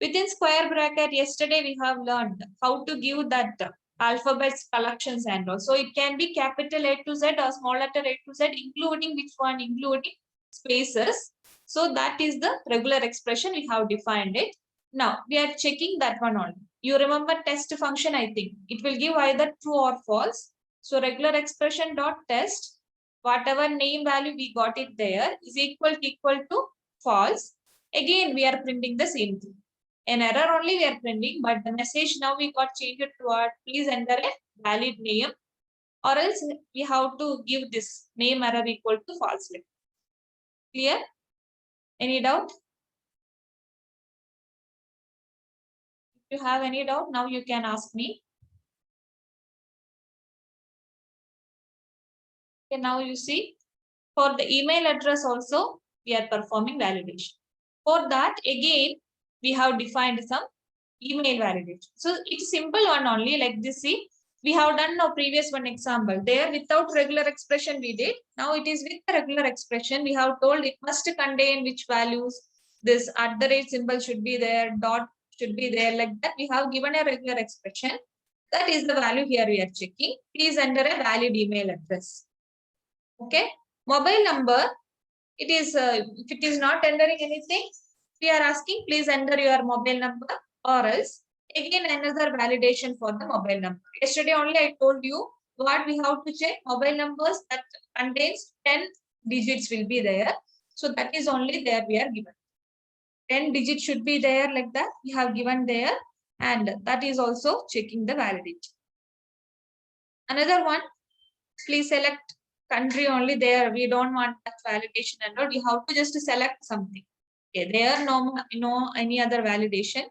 Within square bracket, yesterday we have learned how to give that alphabets collections and all. So it can be capital A to Z or small letter A to Z, including which one? Including spaces. So that is the regular expression, we have defined it. Now we are checking that one only. You remember test function, I think. It will give either true or false. So regular expression dot test, whatever name value we got it there is equal to false. Again, we are printing the same thing. An error only we are printing, but the message now we got changed to what? Please enter a valid name, or else we have to give this name error equal to false. Clear? Any doubt? If you have any doubt, now you can ask me. Okay, now you see, for the email address also, we are performing validation. For that, again, we have defined some email validation. So it's simple one only, like this. See, we have done now previous one example. There without regular expression we did. Now it is with the regular expression. We have told it must contain which values. This @ symbol should be there, dot should be there, like that. We have given a regular expression. That is the value here we are checking. Please enter a valid email address. Okay. Mobile number, it is if it is not entering anything, we are asking please enter your mobile number, or else again another validation for the mobile number. Yesterday only I told you what we have to check. Mobile numbers that contains 10 digits will be there. So that is only there we are given. 10 digits should be there, like that we have given there, and that is also checking the validity. Another one, please select country only. There we don't want that validation and all. We have to just select something. Okay, there no any other validation.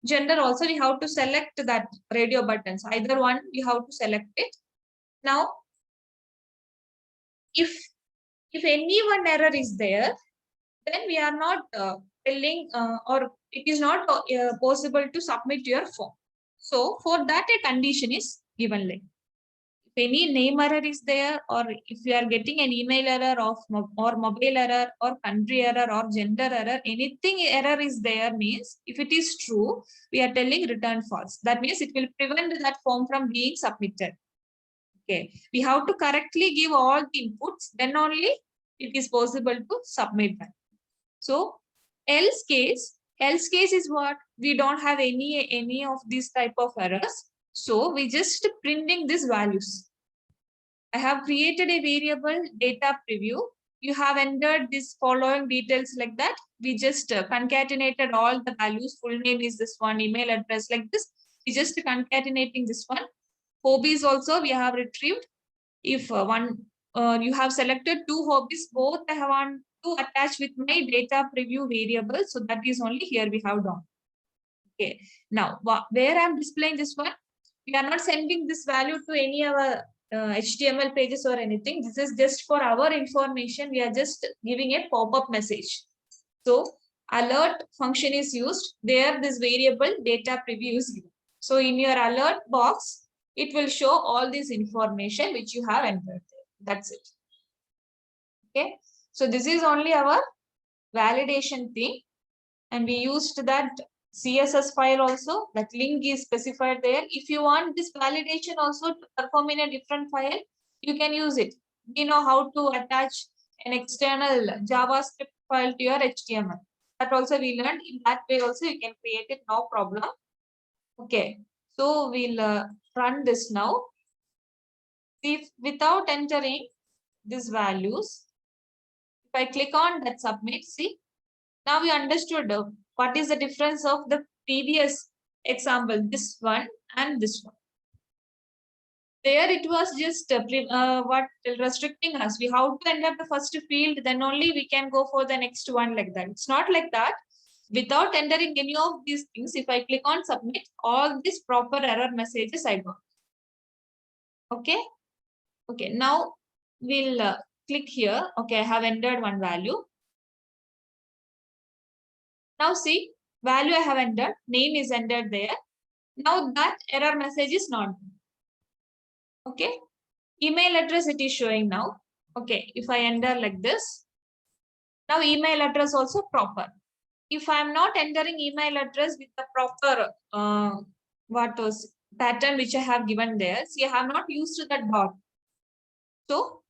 Gender also we have to select that radio buttons. Either one we have to select it. Now, if any one error is there, then we are not filling or it is not possible to submit your form. So for that a condition is given, like if any name error is there, or if you are getting an email error or mobile error or country error or gender error, anything error is there means if it is true, we are telling return false. That means it will prevent that form from being submitted. Okay, we have to correctly give all the inputs, then only it is possible to submit that. So else case is what? We don't have any of these type of errors. So we just printing these values. I have created a variable data preview. You have entered this following details, like that. We just concatenated all the values. Full name is this one, email address, like this. We just concatenating this one. Hobbies also we have retrieved. If you have selected 2 hobbies, both I want to attach with my data preview variable. So that is only here we have done. Okay. Now, where I'm displaying this one, we are not sending this value to any of our HTML pages or anything. This is just for our information. We are just giving a pop-up message. So alert function is used. There this variable data preview is given. So in your alert box, it will show all this information which you have entered there. That's it. Okay. So this is only our validation thing. And we used that CSS file also. That link is specified there. If you want this validation also to perform in a different file, you can use it. You know how to attach an external JavaScript file to your HTML. That also we learned. In that way also you can create it, no problem. Okay. So we'll run this now. See, without entering these values, if I click on that submit, see, now we understood what is the difference of the previous example, this one and this one. There it was just what restricting us. We have to enter the first field, then only we can go for the next one, like that. It's not like that. Without entering any of these things, if I click on submit, all these proper error messages I got. Okay. Okay. Now we'll click here. Okay, I have entered one value. Now see, value I have entered, name is entered there. Now that error message is not there. Okay. Email address it is showing now. Okay, if I enter like this, now email address also proper. if I'm not entering email address with the proper what was pattern which I have given there, see, I have not used the dot. So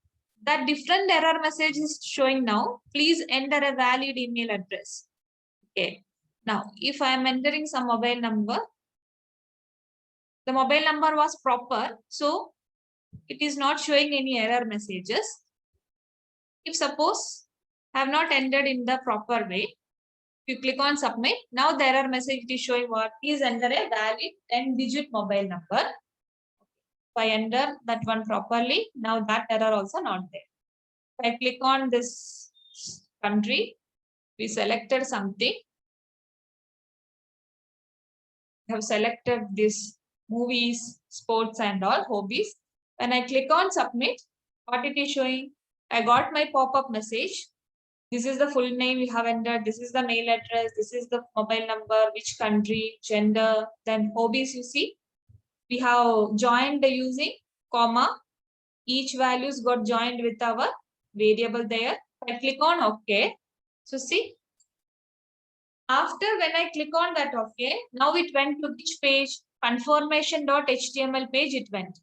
that different error message is showing now. Please enter a valid email address. Okay. Now, if I am entering some mobile number, the mobile number was proper, so it is not showing any error messages. If suppose I have not entered in the proper way, you click on submit. Now the error message is showing what? Please enter a valid 10-digit mobile number. If I enter that one properly, now that error also not there. If I click on this country, we selected something. We have selected this movies, sports and all hobbies. When I click on submit, what it is showing? I got my pop-up message. This is the full name we have entered. This is the mail address. This is the mobile number, which country, gender, then hobbies you see. We have joined the using comma. Each values got joined with our variable there. I click on OK. So see, after when I click on that OK, now it went to which page? Confirmation.html page it went.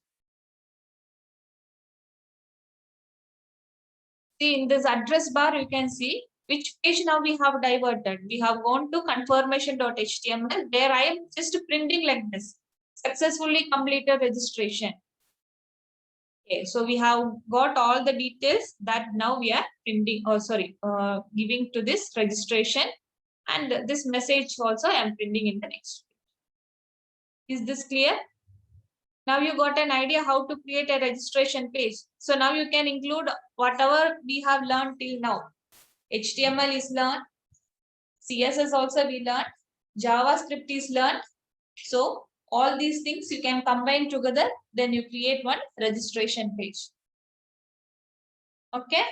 See, in this address bar, you can see which page now we have diverted. We have gone to confirmation.html. There I am just printing like this. Successfully completed registration. Okay, so we have got all the details that now we are printing, giving to this registration. And this message also I am printing in the next page. Is this clear? Now you got an idea how to create a registration page. So now you can include whatever we have learned till now. HTML is learned. CSS also we learned. JavaScript is learned. So all these things you can combine together. Then you create one registration page. Okay.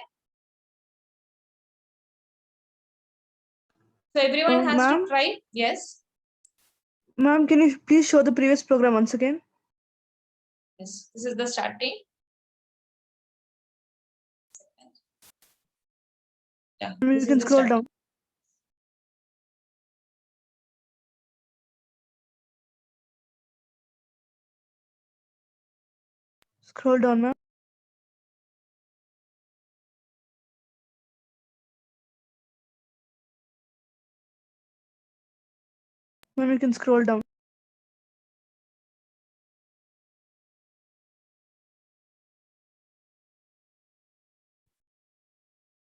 So everyone has to try. Yes. Ma'am, can you please show the previous program once again? Yes. This is the starting. Yeah. You can scroll down. Scroll down, ma'am. Ma'am, you can scroll down.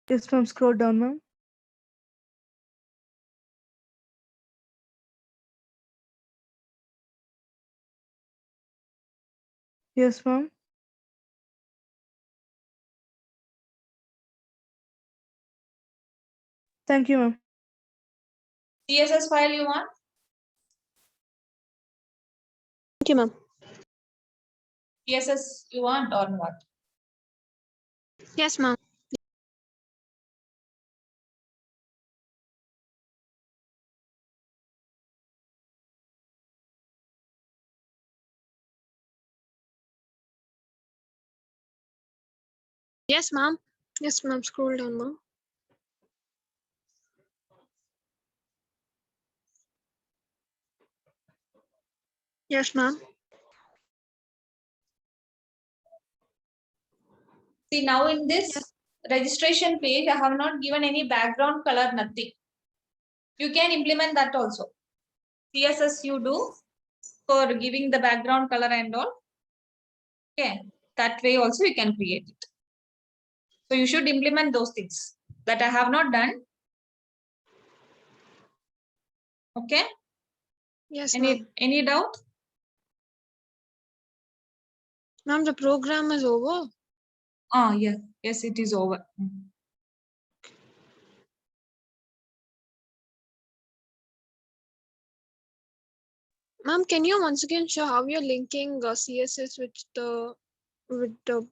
Yes, ma'am, scroll down, ma'am. Yes, ma'am. Thank you, ma'am. CSS file you want? Thank you, ma'am. CSS you want or what? Yes, ma'am. Yes, ma'am. Yes, ma'am. Scroll down, ma'am. Yes, ma'am. See, now in this registration page, I have not given any background color, nothing. You can implement that also. CSS you do for giving the background color and all. Okay, that way also you can create it. So you should implement those things that I have not done. Okay. Yes, ma'am. Any doubt? Ma'am, the program is over. Ah, yes, yes, it is over. Ma'am, can you once again show how you're linking CSS with the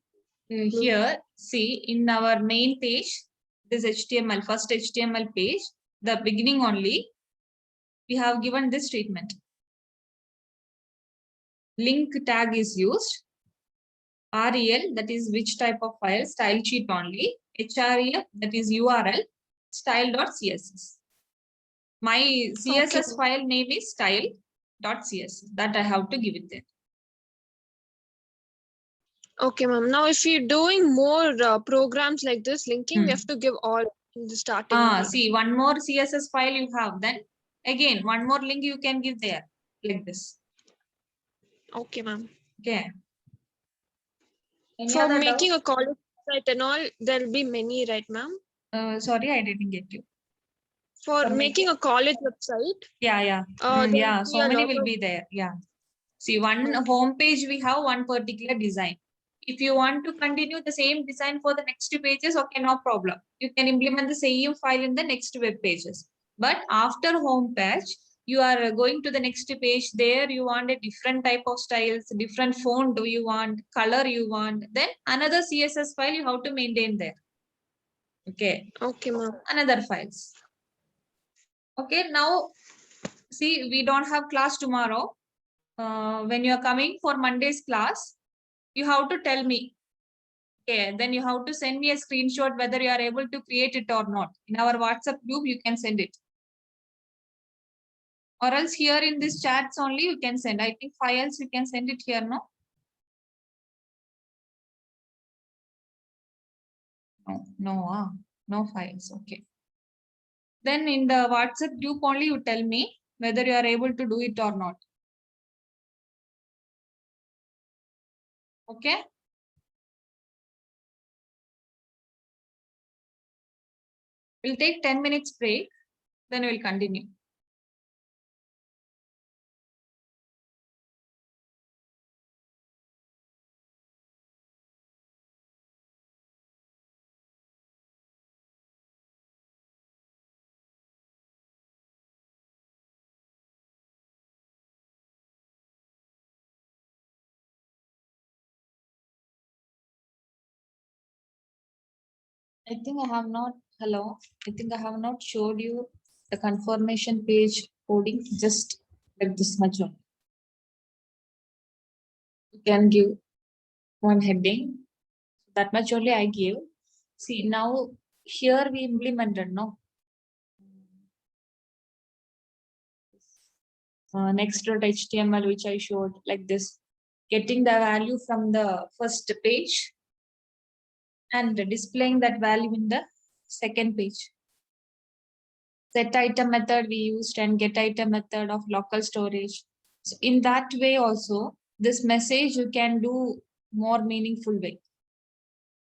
Here, see, in our main page, this HTML, first HTML page, the beginning only, we have given this treatment. Link tag is used. REL, that is which type of file, style sheet only. HREF, that is URL, style.css. My CSS Okay. file name is style.css. That I have to give it there. Okay, ma'am. Now, if you're doing more programs like this linking, we Hmm. have to give all in the starting. only. See, one more CSS file you have. Then again, one more link you can give there like this. Okay, ma'am. Okay. Any For other making doubt? a college site and all, there'll be many, right, ma'am? Sorry, I didn't get you. For For making a college website, Yeah. there'll Yeah. be So a many lot will of. be there. Yeah. See, one Okay. home page, we have one particular design. If you want to continue the same design for the next 2 pages, okay, no problem. You can implement the same file in the next web pages. But after home page, you are going to the next page. There you want a different type of styles, different font do you want, color you want. Then another CSS file you have to maintain there. Okay, Okay, ma'am. another files. Okay, now see, we don't have class tomorrow. When you are coming for Monday's class, you have to tell me. Okay, then you have to send me a screenshot whether you are able to create it or not. In our WhatsApp group, you can send it. Or else here in this chats only you can send. I think files you can send it here, no? No files. Okay. Then in the WhatsApp group only you tell me whether you are able to do it or not. Okay. We'll take 10 minutes break. Then we'll continue. I think I have not, hello. I think I have not showed you the confirmation page coding, just like this much only. You can give one heading, that much only I give. See, now here we implemented, no? Next.html, which I showed like this, getting the value from the first page and displaying that value in the second page. Set item method we used and get item method of local storage. So in that way also, this message you can do more meaningful way.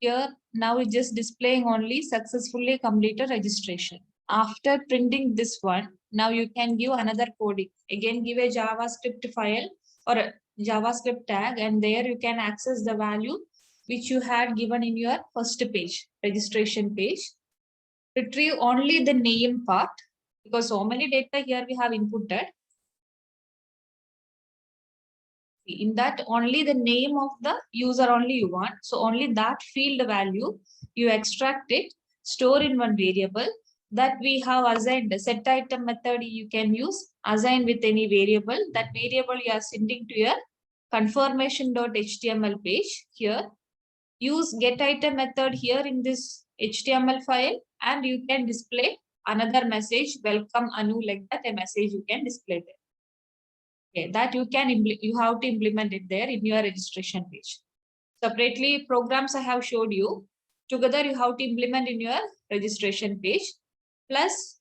Here, now it's just displaying only successfully completed registration. After printing this one, now you can give another coding. Again, give a JavaScript file or a JavaScript tag, and there you can access the value which you had given in your first page, registration page. Retrieve only the name part, because so many data here we have inputted. In that, only the name of the user only you want. So only that field value you extract it, store in one variable that we have assigned. Set item method you can use, assign with any variable. That variable you are sending to your confirmation.html page here. Use get item method here in this HTML file, and you can display another message, welcome Anu, like that a message you can display there. Okay, that you can you have to implement it there in your registration page. Separately, programs I have showed you. Together you have to implement in your registration page. Plus,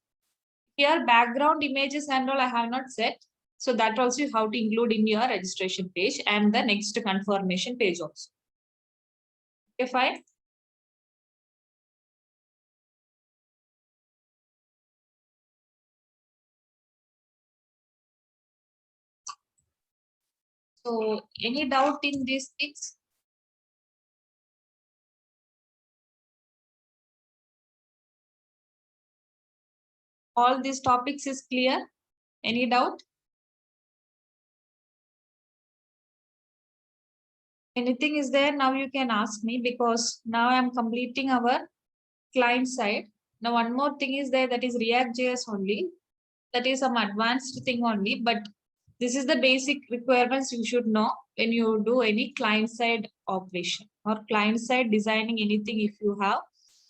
here background images and all I have not set. So that also you have to include in your registration page and the next confirmation page also. Okay, fine. So any doubt in these things? All these topics is clear? Any doubt? Anything is there, now you can ask me, because now I'm completing our client side. Now one more thing is there, that is React.js only. That is some advanced thing only, but this is the basic requirements you should know when you do any client side operation or client side designing anything. If you have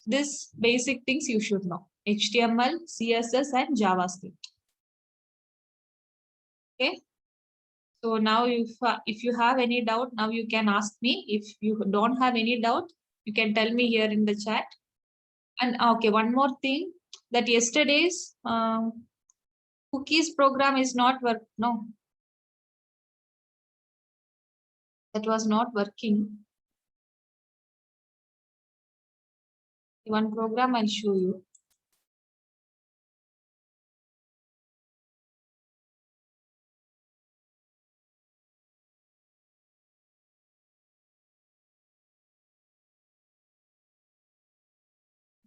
this basic things you should know: HTML, CSS and JavaScript. Okay. So now if you have any doubt, now you can ask me. If you don't have any doubt, you can tell me here in the chat. And okay, one more thing, that yesterday's cookies program is not work. No, that was not working. One program I'll show you.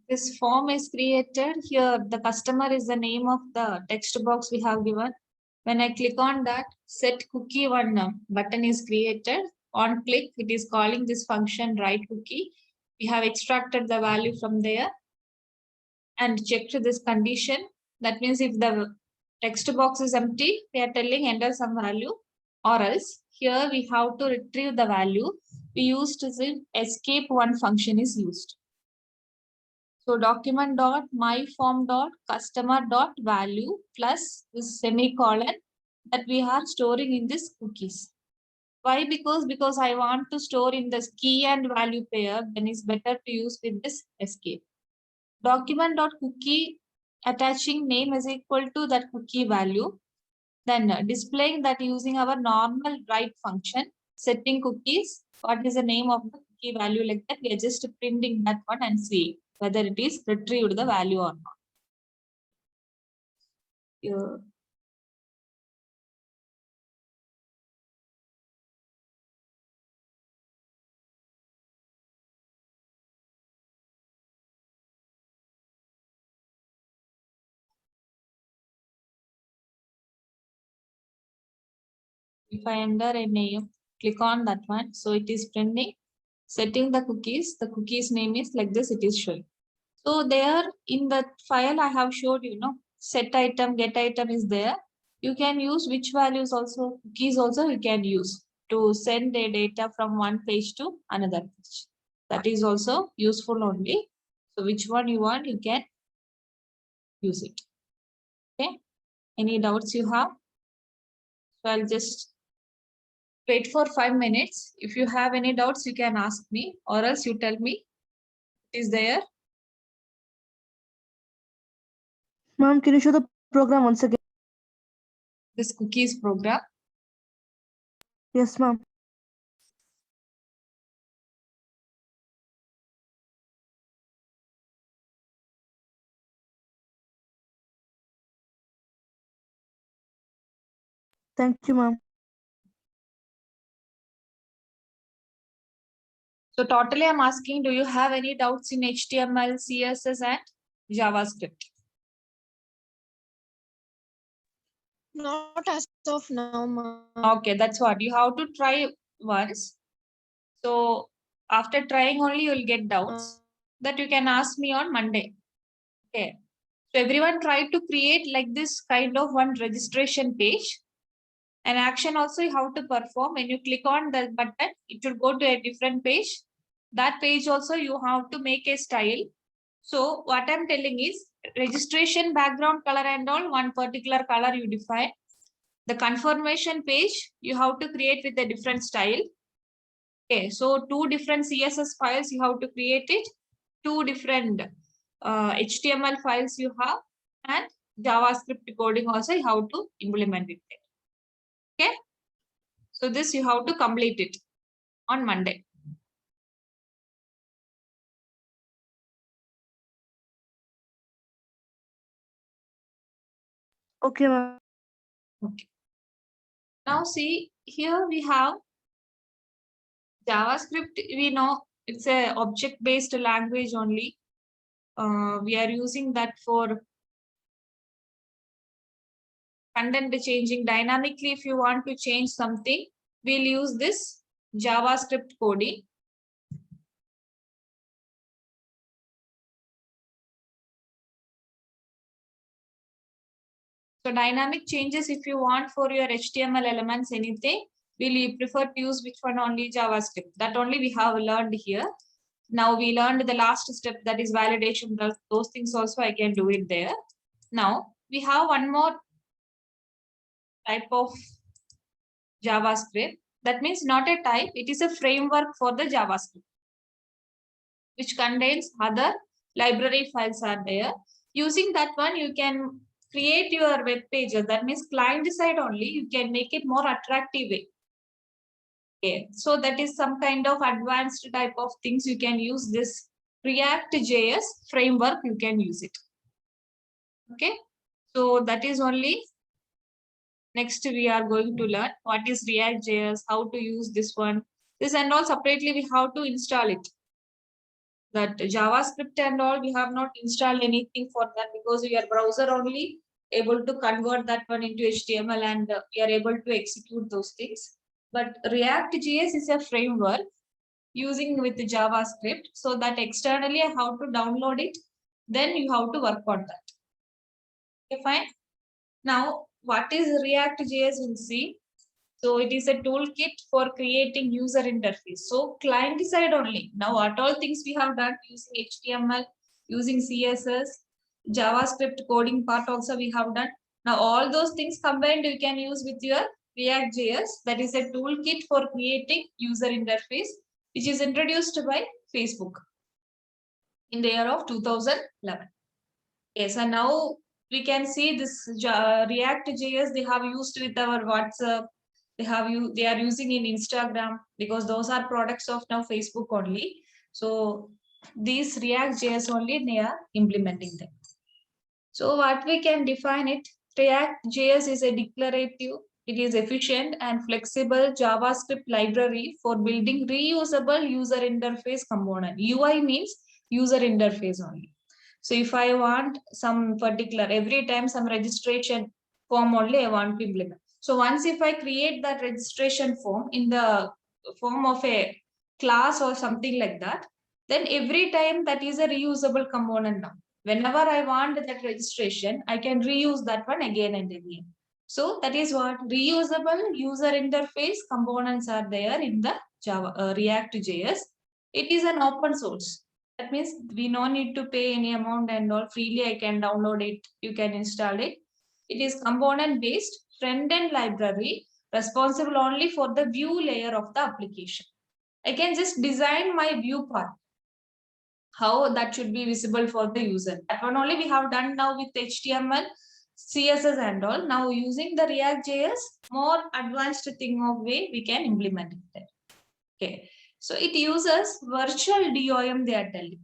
This form is created here. The customer is the name of the text box we have given. When I click on that, set cookie one button is created. On click, it is calling this function write cookie. We have extracted the value from there and checked this condition. That means if the text box is empty, we are telling enter some value, or else here we have to retrieve the value. We used the escape one function is used. So document dot my form dot customer dot value plus this semicolon that we are storing in this cookies. Why? Because I want to store in this key and value pair, then it's better to use with this escape. Document dot cookie attaching name is equal to that cookie value. Then displaying that using our normal write function, setting cookies, what is the name of the cookie value, like that. We are just printing that one and see whether it is retrieved the value or not. Yeah. If I enter a name, click on that one. So it is printing, setting the cookies name is like this, it is showing. So there in the file I have showed you, set item, get item is there. You can use which values also, cookies also you can use to send the data from one page to another page. That is also useful only. So which one you want, you can use it. Okay. Any doubts you have? So I'll just wait for 5 minutes. If you have any doubts, you can ask me, or else you tell me. Is there? Ma'am, can you show the program once again? This cookies program. Yes, ma'am. Thank you, ma'am. So totally I'm asking, do you have any doubts in HTML, CSS and JavaScript? Not as of now, ma'am. Okay, that's what you have to try once. So after trying only you'll get doubts that you can ask me on Monday. Okay. So everyone try to create like this kind of one registration page. An action also you have to perform. When you click on the button, it will go to a different page. That page also you have to make a style. So what I'm telling is registration background color and all, one particular color you define. The confirmation page you have to create with a different style. Okay, so 2 different CSS files you have to create it. 2 different HTML files you have, and JavaScript coding also you have to implement it. Okay, so this you have to complete it on Monday. Okay, ma'am. Okay. Now see, here we have JavaScript. We know it's a object-based language only. We are using that for content changing dynamically. If you want to change something, we'll use this JavaScript coding. So dynamic changes, if you want for your HTML elements, anything, will you prefer to use which one? Only JavaScript. That only we have learned here. Now we learned the last step, that is validation. Those things also I can do it there. Now we have one more type of JavaScript. That means not a type, it is a framework for the JavaScript, which contains other library files are there. Using that one, you can create your web pages. That means client side only, you can make it more attractive way. Okay, so that is some kind of advanced type of things. You can use this React.js framework, you can use it. Okay, so that is only. Next, we are going to learn what is React.js, how to use this one. This and all separately, we have to install it. That JavaScript and all, we have not installed anything for that because your browser only able to convert that one into HTML and we are able to execute those things. But React.js is a framework using with the JavaScript, so that externally I have to download it, then you have to work on that. Okay, fine. Now, what is React.js in C? So it is a toolkit for creating user interface. So client side only. Now, what all things we have done using HTML, using CSS, JavaScript coding part also we have done. Now, all those things combined you can use with your React.js. That is a toolkit for creating user interface, which is introduced by Facebook in the year of 2011. Yes, and now we can see this React.js they have used with our WhatsApp. They are using in Instagram because those are products of now Facebook only. So these React.js only they are implementing them. So what we can define it, React.js is a declarative, it is efficient and flexible JavaScript library for building reusable user interface component. UI means user interface only. So if I want some particular, every time some registration form only I want to implement. So once if I create that registration form in the form of a class or something like that, then every time that is a reusable component now. Whenever I want that registration, I can reuse that one again and again. So that is what reusable user interface components are there in the React.js. It is an open source. That means we no need to pay any amount and all, freely I can download it, you can install it. It is component based front-end library responsible only for the view layer of the application. I can just design my view part, how that should be visible for the user. That one only we have done now with HTML, CSS and all. Now using the React.js, more advanced thing of way we can implement it there. Okay, so it uses virtual DOM they are telling.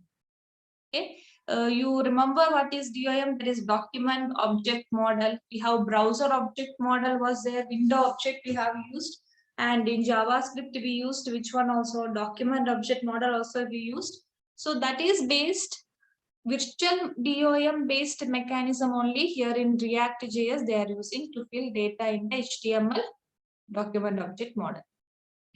Okay, you remember what is DOM? That is document object model. We have browser object model was there, window object we have used, and in JavaScript we used which one also, document object model also we used. So that is based virtual DOM based mechanism only here in React.js they are using to fill data in the HTML document object model.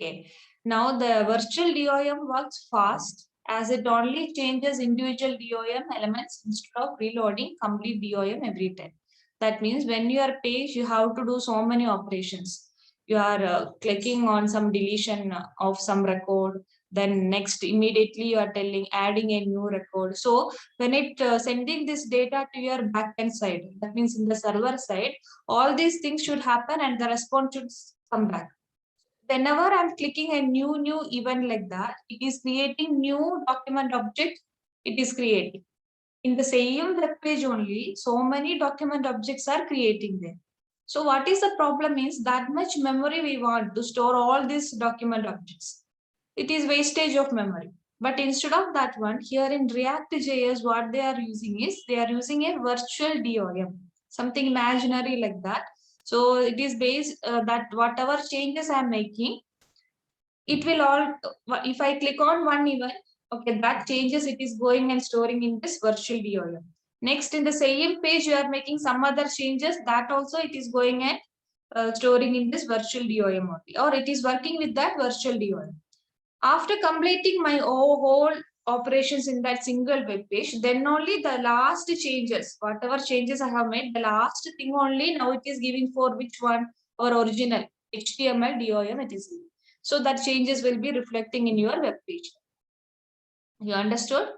Okay, now the virtual DOM works fast as it only changes individual DOM elements instead of reloading complete DOM every time. That means when you are page, you have to do so many operations. You are clicking on some deletion of some record, then next immediately you are telling adding a new record. So when it sending this data to your backend side, that means in the server side, all these things should happen and the response should come back. Whenever I'm clicking a new event like that, it is creating new document object. It is creating in the same web page only. So many document objects are creating there. So what is the problem is that much memory we want to store all these document objects. It is wastage of memory. But instead of that one, here in React.js, what they are using is they are using a virtual DOM, something imaginary like that. So it is based that whatever changes I'm making, it will all, if I click on one event, okay, that changes, it is going and storing in this virtual DOM. Next, in the same page, you are making some other changes, that also it is going and storing in this virtual DOM only, or it is working with that virtual DOM. After completing my whole operations in that single web page, then only the last changes, whatever changes I have made, the last thing only now it is giving for which one, or original HTML DOM it is giving. So that changes will be reflecting in your web page. You understood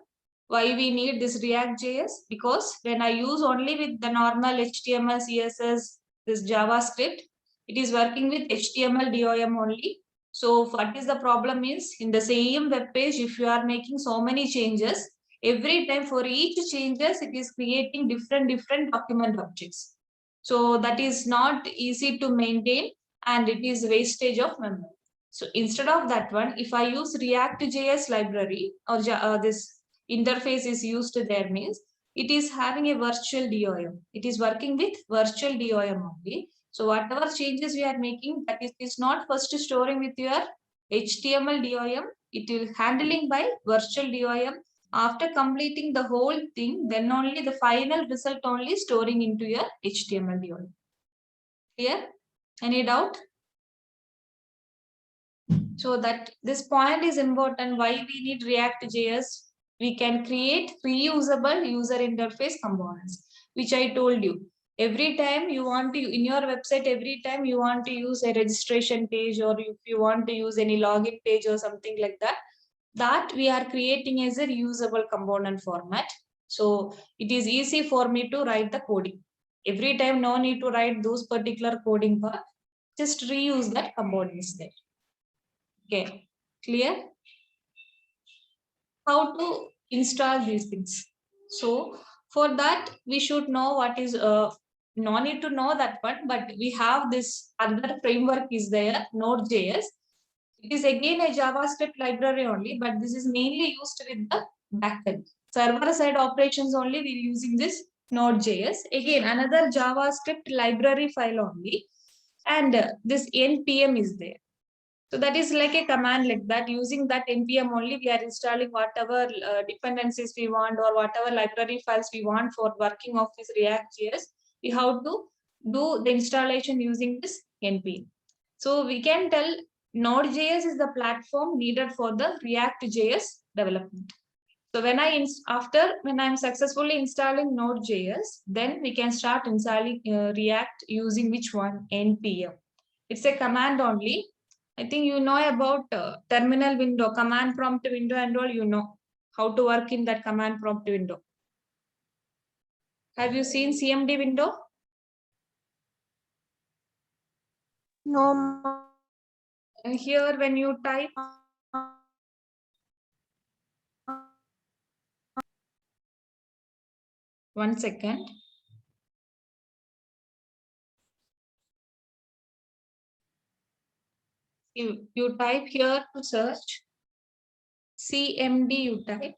why we need this React.js? Because when I use only with the normal HTML, CSS, this JavaScript, It is working with HTML DOM only. So what is the problem is, in the same web page, if you are making so many changes, every time for each changes, it is creating different document objects. So that is not easy to maintain and it is wastage of memory. So instead of that one, if I use React.js library or this interface is used there means, it is having a virtual DOM. It is working with virtual DOM only. So whatever changes we are making, that is not first storing with your HTML DOM. It will handling by virtual DOM. After completing the whole thing, then only the final result only storing into your HTML DOM. Clear? Any doubt? So that this point is important. Why we need React.js? We can create reusable user interface components, which I told you. Every time you want to, in your website, every time you want to use a registration page or if you want to use any login page or something like that, that we are creating as a reusable component format. So it is easy for me to write the coding. Every time, no need to write those particular coding part. Just reuse that components there. Okay, clear? How to install these things? So for that, we should know what is, no need to know that one, but we have this other framework is there, Node.js. It is again a JavaScript library only, but this is mainly used with the backend. Server-side operations only, we're using this Node.js. Again, another JavaScript library file only. And this npm is there. So that is like a command like that. Using that npm only, we are installing whatever dependencies we want or whatever library files we want for working of this React.js. We have to do the installation using this npm. So we can tell Node.js is the platform needed for the React.js development. So when I'm successfully installing Node.js, then we can start installing React using which one? npm. It's a command only. I think you know about terminal window, command prompt window and all, you know how to work in that command prompt window. Have you seen CMD window? No, ma'am. And here when you type, one second. You type here to search CMD, you type.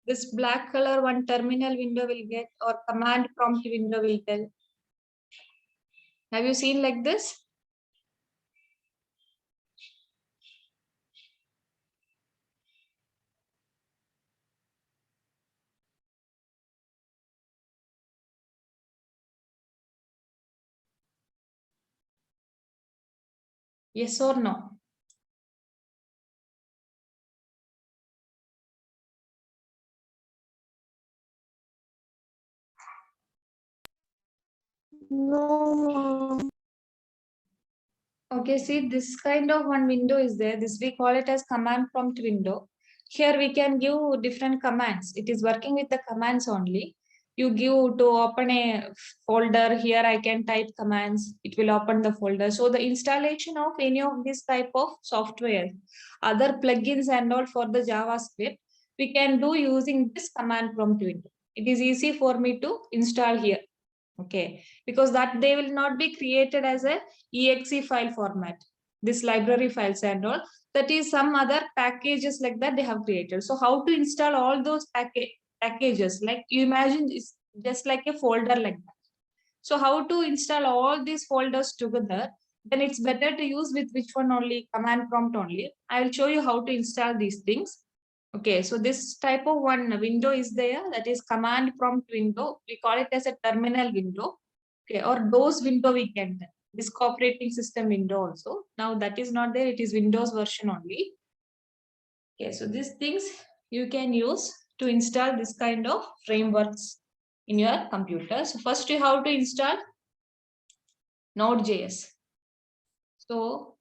This black color one terminal window will get or command prompt window will tell. Have you seen like this? Yes or no? No, ma'am. Okay, see this kind of one window is there. This we call it as command prompt window. Here we can give different commands. It is working with the commands only. You give to open a folder. Here I can type commands. It will open the folder. So the installation of any of this type of software, other plugins and all for the JavaScript, we can do using this command prompt window. It is easy for me to install here. Okay, because that they will not be created as a exe file format, this library files and all, that is some other packages like that they have created. So how to install all those packages, like you imagine it's just like a folder like that. So how to install all these folders together, then it's better to use with which one only? Command prompt only. I will show you how to install these things. Okay, so this type of one window is there, that is command prompt window. We call it as a terminal window. Okay, or DOS window we can tell. This operating system window also. Now that is not there, it is Windows version only. Okay, so these things you can use to install this kind of frameworks in your computer. So first you have to install Node.js. So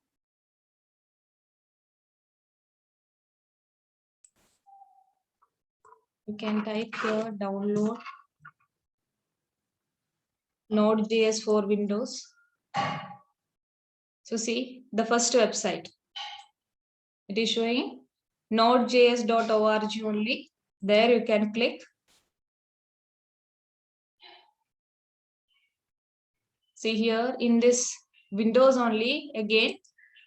you can type here download Node.js for Windows. So see the first website. It is showing nodejs.org only. There you can click. See here in this Windows only, again,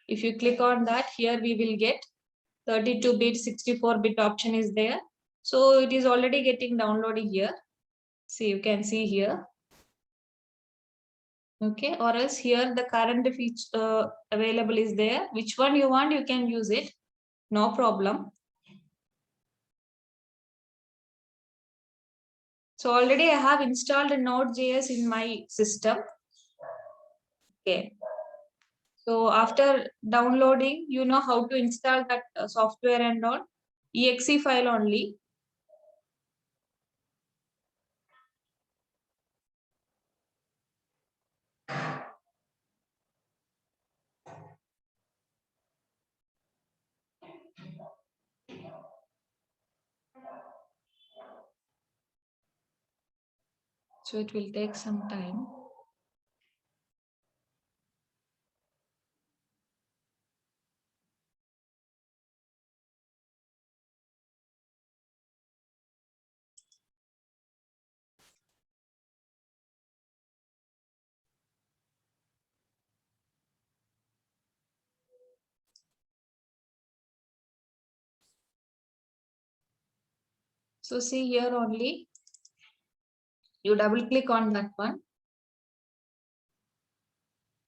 if you click on that, here we will get 32-bit, 64-bit option is there. So it is already getting downloaded here. See, you can see here. Okay, or else here the current feature available is there. Which one you want, you can use it. No problem. So already I have installed Node.js in my system. Okay. So after downloading, you know how to install that software and all. exe file only. So it will take some time. So see here only, you double click on that one.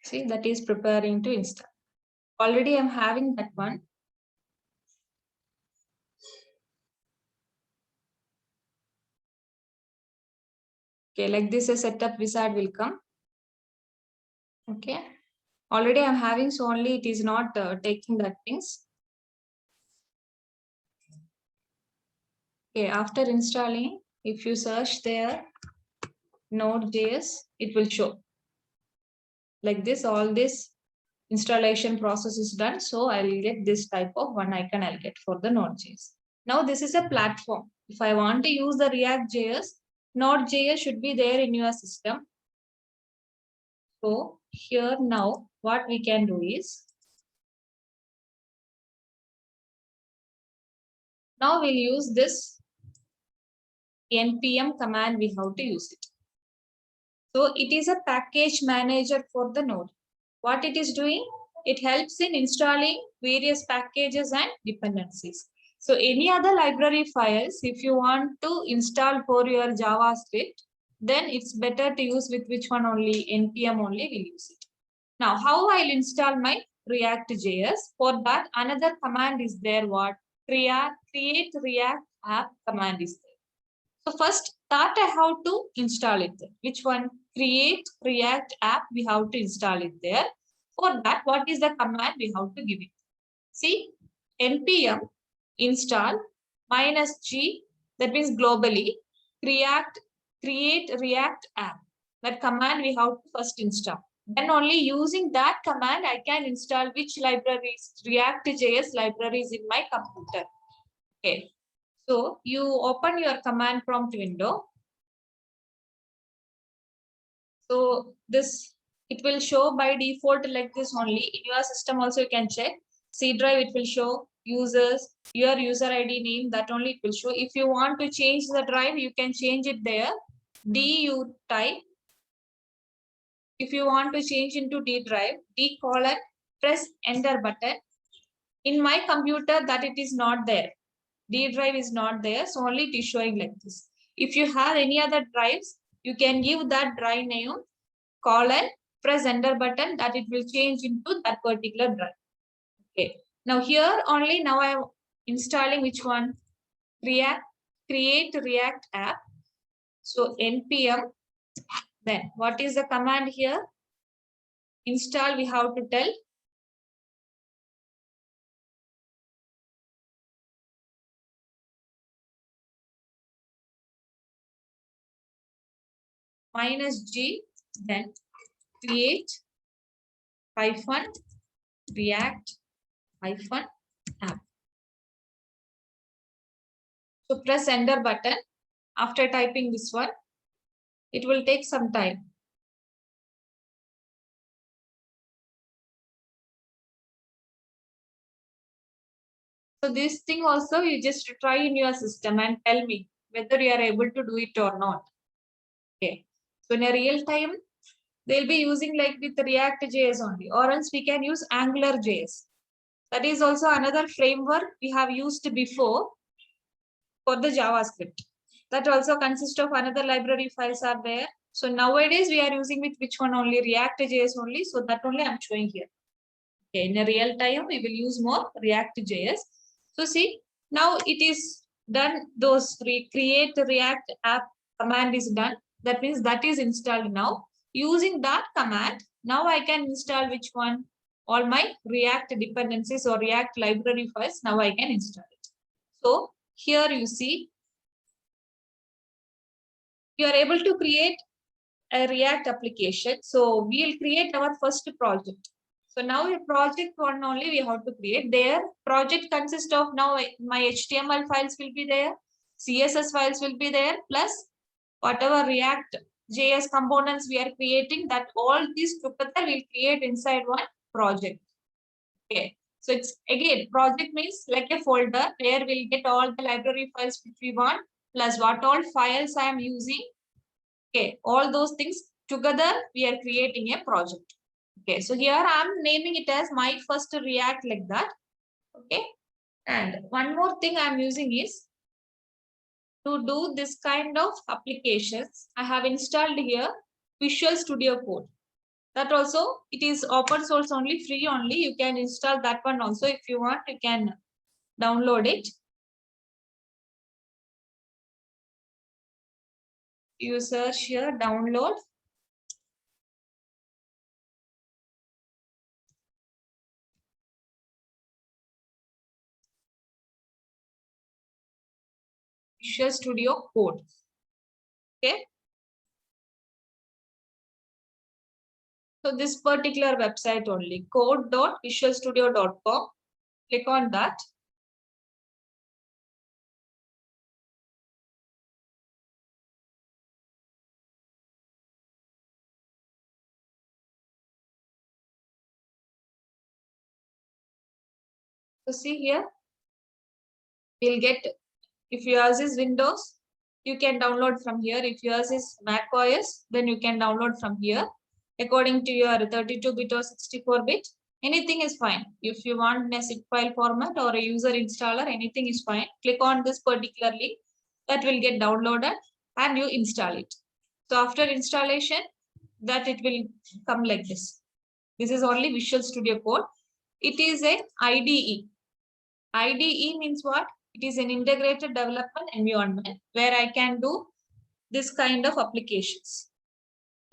See, that is preparing to install. Already I'm having that one. Okay, like this a setup wizard will come. Okay. Already I'm having, so only it is not taking that things. Okay, after installing, if you search there Node.js, it will show. Like this, all this installation process is done. So I'll get this type of one icon I'll get for the Node.js. Now this is a platform. If I want to use the React.js, Node.js should be there in your system. So here now what we can do is, now we'll use this npm command, we have to use it. So it is a package manager for the node. What it is doing? It helps in installing various packages and dependencies. So any other library files, if you want to install for your JavaScript, then it's better to use with which one only? npm only will use it. Now, how I'll install my React.js? For that, another command is there. What? Create React app command is there. So first, that I have to install it there. Which one? Create React app. We have to install it there. For that, what is the command we have to give it? See, npm install -g, that means globally, create React app. That command we have to first install. Then only using that command, I can install which libraries, React.js libraries in my computer. Okay. So you open your command prompt window. So this, it will show by default like this only. In your system also you can check. C drive, it will show users, your user ID name, that only it will show. If you want to change the drive, you can change it there. D you type. If you want to change into D drive, D colon, press enter button. In my computer that it is not there. D drive is not there, so only it is showing like this. If you have any other drives, you can give that drive name, colon, press enter button, that it will change into that particular drive. Okay. Now here only, now I am installing which one? Create React app. So npm, then what is the command here? Install, we have to tell. -g, then create -react app. So press enter button. After typing this one, it will take some time. So this thing also you just try in your system and tell me whether you are able to do it or not. Okay. So in a real time, they'll be using like with React.js only, or else we can use AngularJS. That is also another framework we have used before for the JavaScript. That also consists of another library files are there. So nowadays we are using with which one only? React.js only. So that only I'm showing here. Okay, in a real time, we will use more React.js. So see, now it is done. Those create React app command is done. That means that is installed now. Using that command, now I can install which one? All my React dependencies or React library files. Now I can install it. So here you see, you are able to create a React application. So we'll create our first project. So now a project one only we have to create. Their project consists of now my HTML files will be there, CSS files will be there, plus whatever React JS components we are creating, that all these together will create inside one project. Okay. So it's again, project means like a folder where we'll get all the library files which we want, plus what all files I am using. Okay, all those things together we are creating a project. Okay, so here I'm naming it as my first React like that. Okay, and one more thing I'm using is to do this kind of applications. I have installed here Visual Studio Code. That also it is open source only, free only. You can install that one also if you want. You can download it. You search here, download. Visual Studio Code. Okay. So this particular website only, code.visualstudio.com. Click on that. So see here, we'll get, if yours is Windows, you can download from here. If yours is Mac OS, then you can download from here. According to your 32-bit or 64-bit, anything is fine. If you want a zip file format or a user installer, anything is fine. Click on this particular link, that will get downloaded and you install it. So after installation, that it will come like this. This is only Visual Studio Code. It is an IDE. IDE means what? It is an integrated development environment where I can do this kind of applications.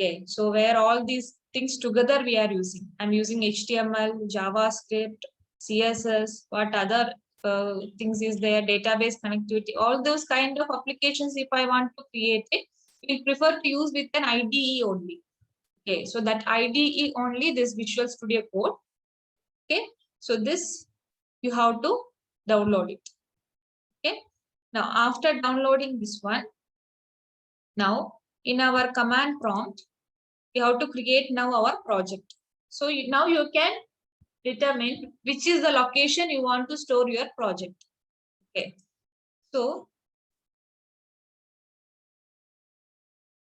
Okay, so where all these things together we are using. I'm using HTML, JavaScript, CSS, what other things is there, database connectivity, all those kind of applications if I want to create it, we prefer to use with an IDE only. Okay, so that IDE only, this Visual Studio Code. Okay, so this you have to download it. Okay, now after downloading this one, now in our command prompt, we have to create now our project. So now you can determine which is the location you want to store your project. Okay, so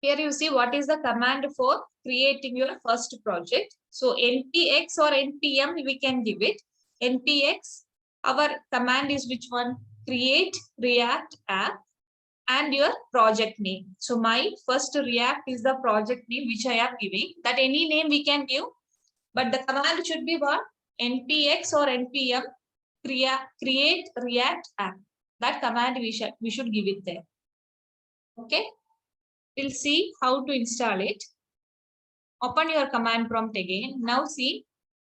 here you see what is the command for creating your first project. So npx or npm we can give it. Npx, our command is which one? Create React app and your project name. So my first React is the project name which I am giving. That any name we can give, but the command should be what? npx or npm create React app. That command we should give it there. Okay, we'll see how to install it. Open your command prompt again. Now see,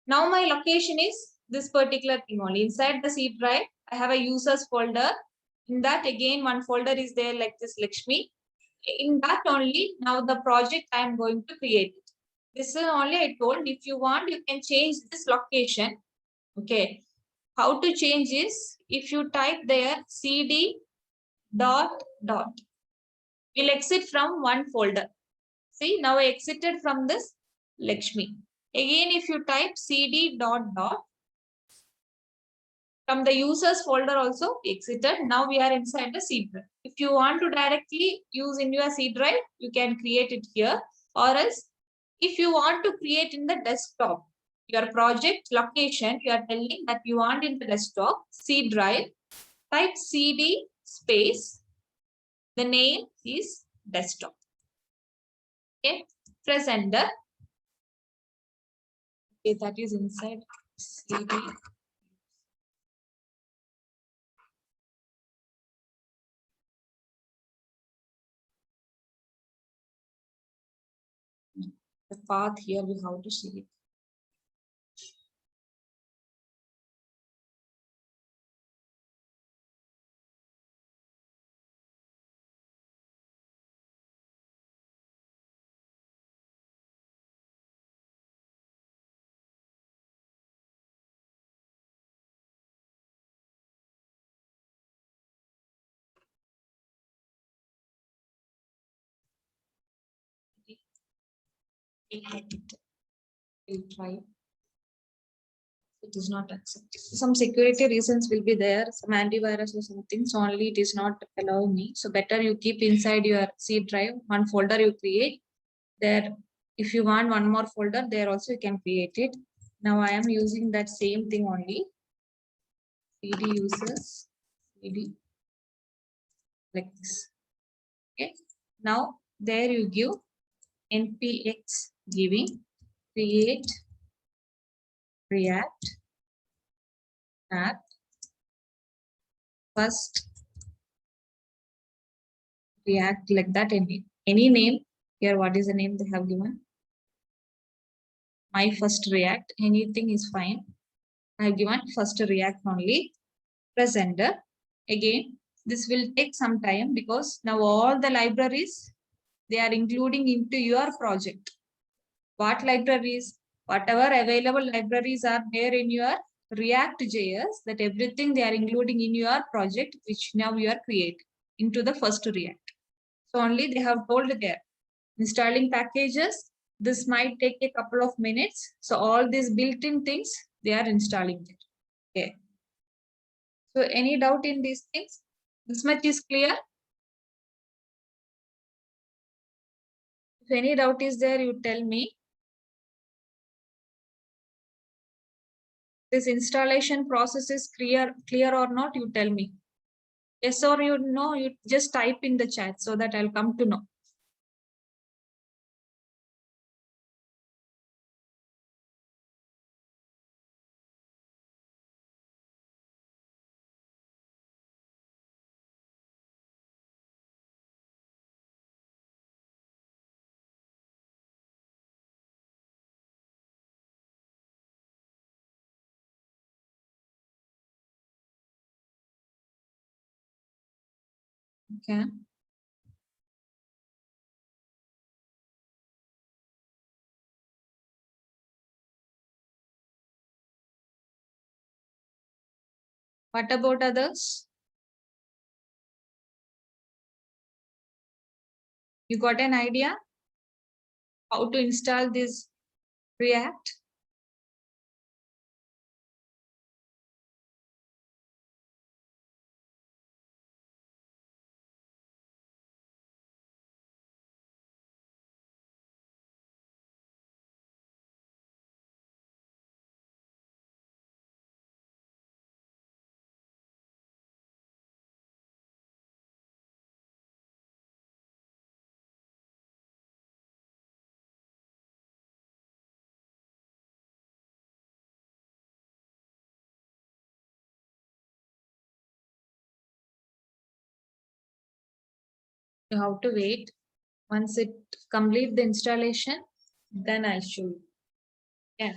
now my location is this particular thing only. Inside the C drive, I have a users folder. In that again, one folder is there like this Lakshmi. In that only, now the project I am going to create it. This is only I told, if you want, you can change this location. Okay. How to change is, if you type there cd ... We'll exit from one folder. See, now I exited from this Lakshmi. Again, if you type cd ... From the users folder also exited. Now we are inside the C drive. If you want to directly use in your C drive, you can create it here. Or else, if you want to create in the desktop, your project location, you are telling that you want in the desktop, C drive, type CD space, the name is desktop. Okay, press enter. Okay, that is inside CD. The path here we have to see it. We'll try. It is not accepted. Some security reasons will be there, some antivirus or something. So only it is not allowing me. So better you keep inside your C drive, one folder you create there. If you want one more folder, there also you can create it. Now I am using that same thing only. CD users, CD like this. Okay. Now there you give npx giving create React app first React like that. Any name here. What is the name they have given? My first React. Anything is fine. I have given first React only. Press enter. Again, this will take some time because now all the libraries they are including into your project. What libraries? Whatever available libraries are there in your React.js, that everything they are including in your project, which now you are creating into the first React. So only they have told there. Installing packages, this might take a couple of minutes. So all these built-in things, they are installing it. Okay. So any doubt in these things? This much is clear. If any doubt is there, you tell me. This installation process is clear or not, you tell me. Yes or you know, you just type in the chat so that I'll come to know. Okay. What about others? You got an idea how to install this React? You have to wait. Once it complete the installation, then I'll show you. Yeah.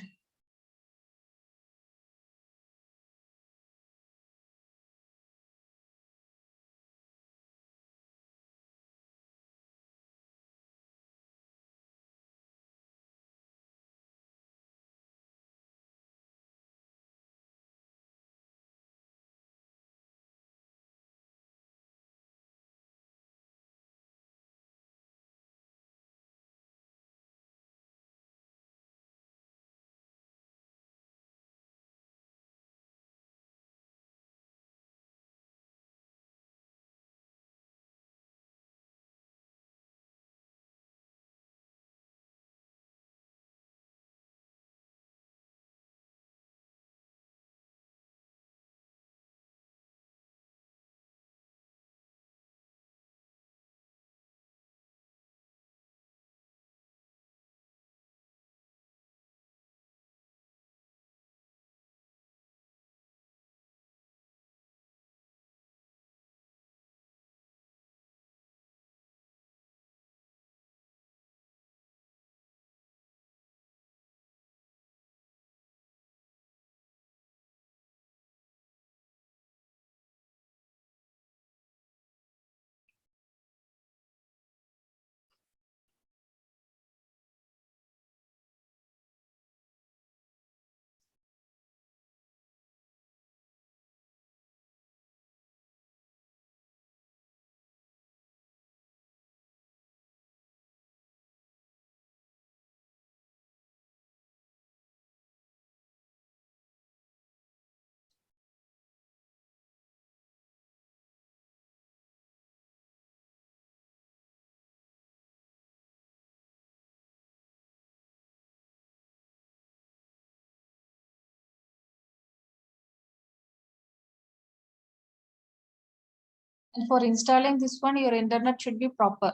And for installing this one, your internet should be proper.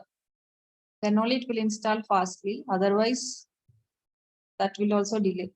Then only it will install fastly. Otherwise, that will also delay.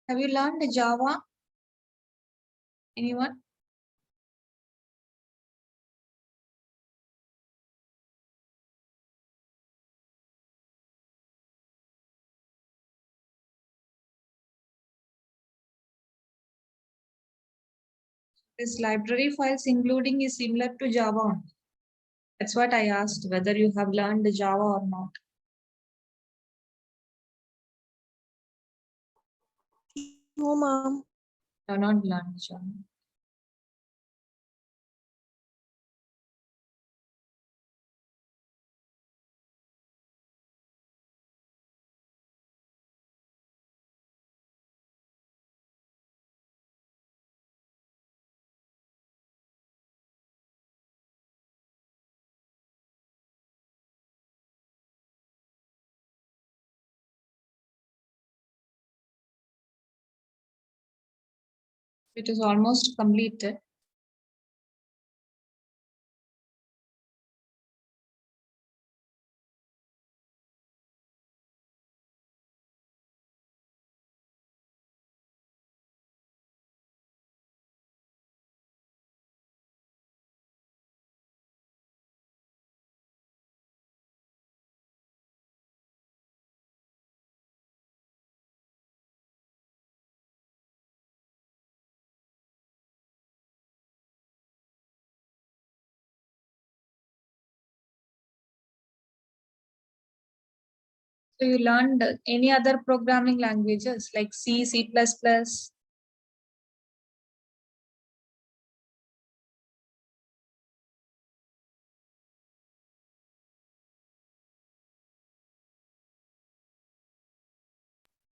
Have you learned Java? Anyone? This library files including is similar to Java. That's what I asked, whether you have learned Java or not. No, ma'am. You have not learned Java. It is almost completed. So you learned any other programming languages like C, C++?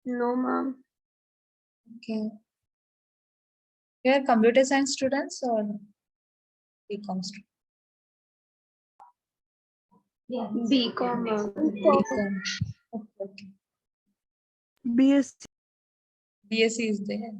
No, ma'am. Okay. You are computer science students or BCom students? BCom. BCom. Okay. BSc. BSc is there.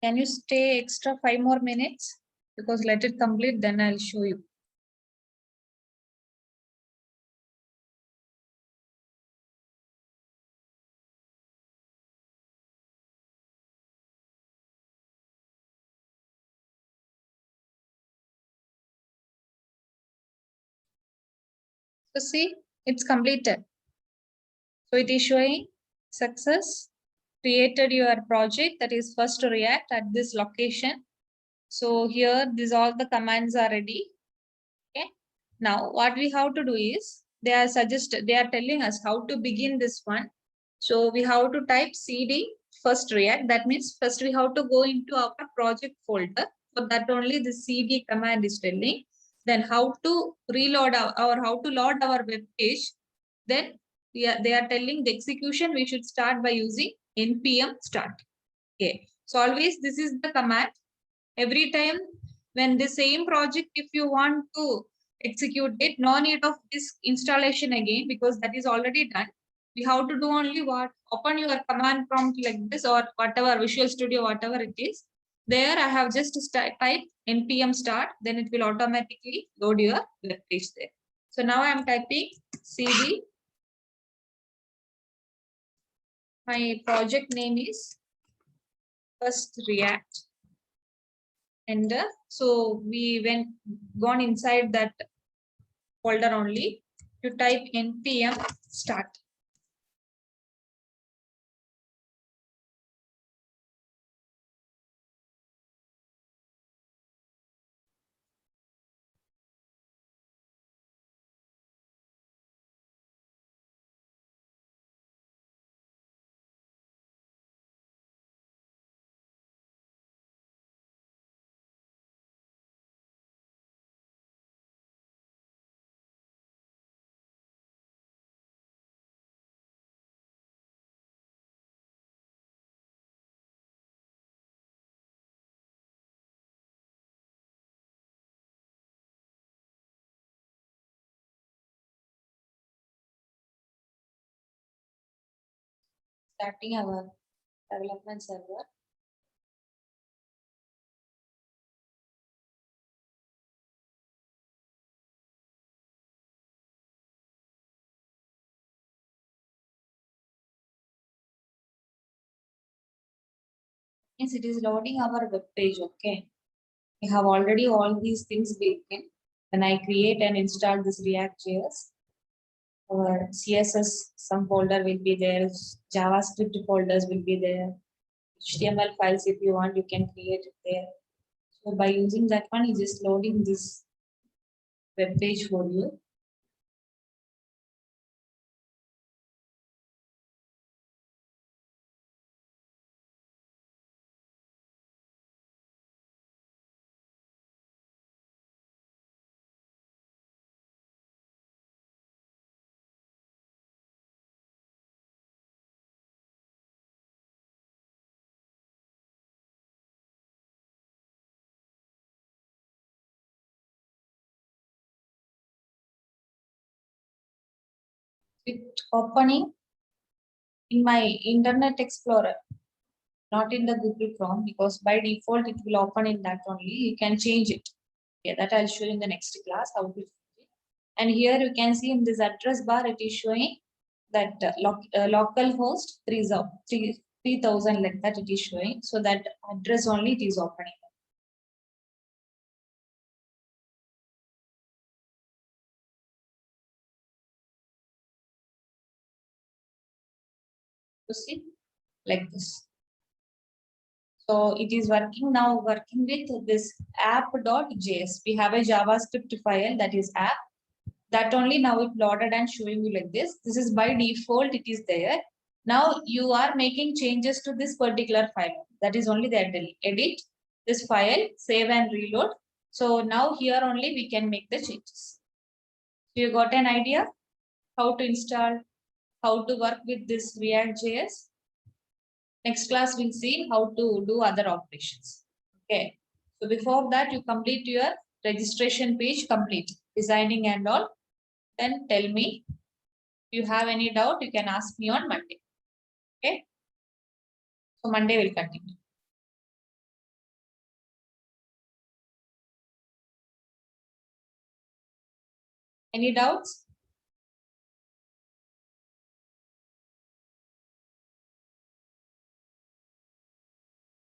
Can you stay extra 5 more minutes? Because let it complete, then I'll show you. So see, it's completed. So it is showing success, created your project, that is first React at this location. So here, these all the commands are ready. Okay. Now what we have to do is, they are telling us how to begin this one. So we have to type CD first React. That means first we have to go into our project folder. For that only the CD command is telling. Then how to reload how to load our web page. Then they are telling the execution we should start by using npm start. Okay. So always this is the command. Every time when the same project, if you want to execute it, no need of this installation again, because that is already done. We have to do only what? Open your command prompt like this, or whatever, Visual Studio, whatever it is. There I have just type npm start, then it will automatically load your web page there. So now I am typing cd. My project name is first React. And so we gone inside that folder only to type npm start. Starting our development server. Yes, it is loading our web page. Okay. We have already all these things built in. When I create and install this React.js, our CSS, some folder will be there, JavaScript folders will be there, HTML files, if you want, you can create it there. So by using that one, is just loading this web page for you. It opening in my Internet Explorer, not in the Google Chrome, because by default it will open in that only. You can change it. Okay, that I'll show you in the next class how to change it. And here you can see in this address bar, it is showing that local host 30 3000 like that it is showing. So that address only it is opening. You see, like this. So it is working now, working with this app.js. We have a JavaScript file that is app. That only now it loaded and showing you like this. This is by default, it is there. Now you are making changes to this particular file. That is only there. Edit this file, save and reload. So now here only we can make the changes. So you got an idea how to install, how to work with this React.js. Next class we'll see how to do other operations. Okay. So before that, you complete your registration page, complete designing and all. Then tell me if you have any doubt, you can ask me on Monday. Okay. So Monday will continue. Any doubts?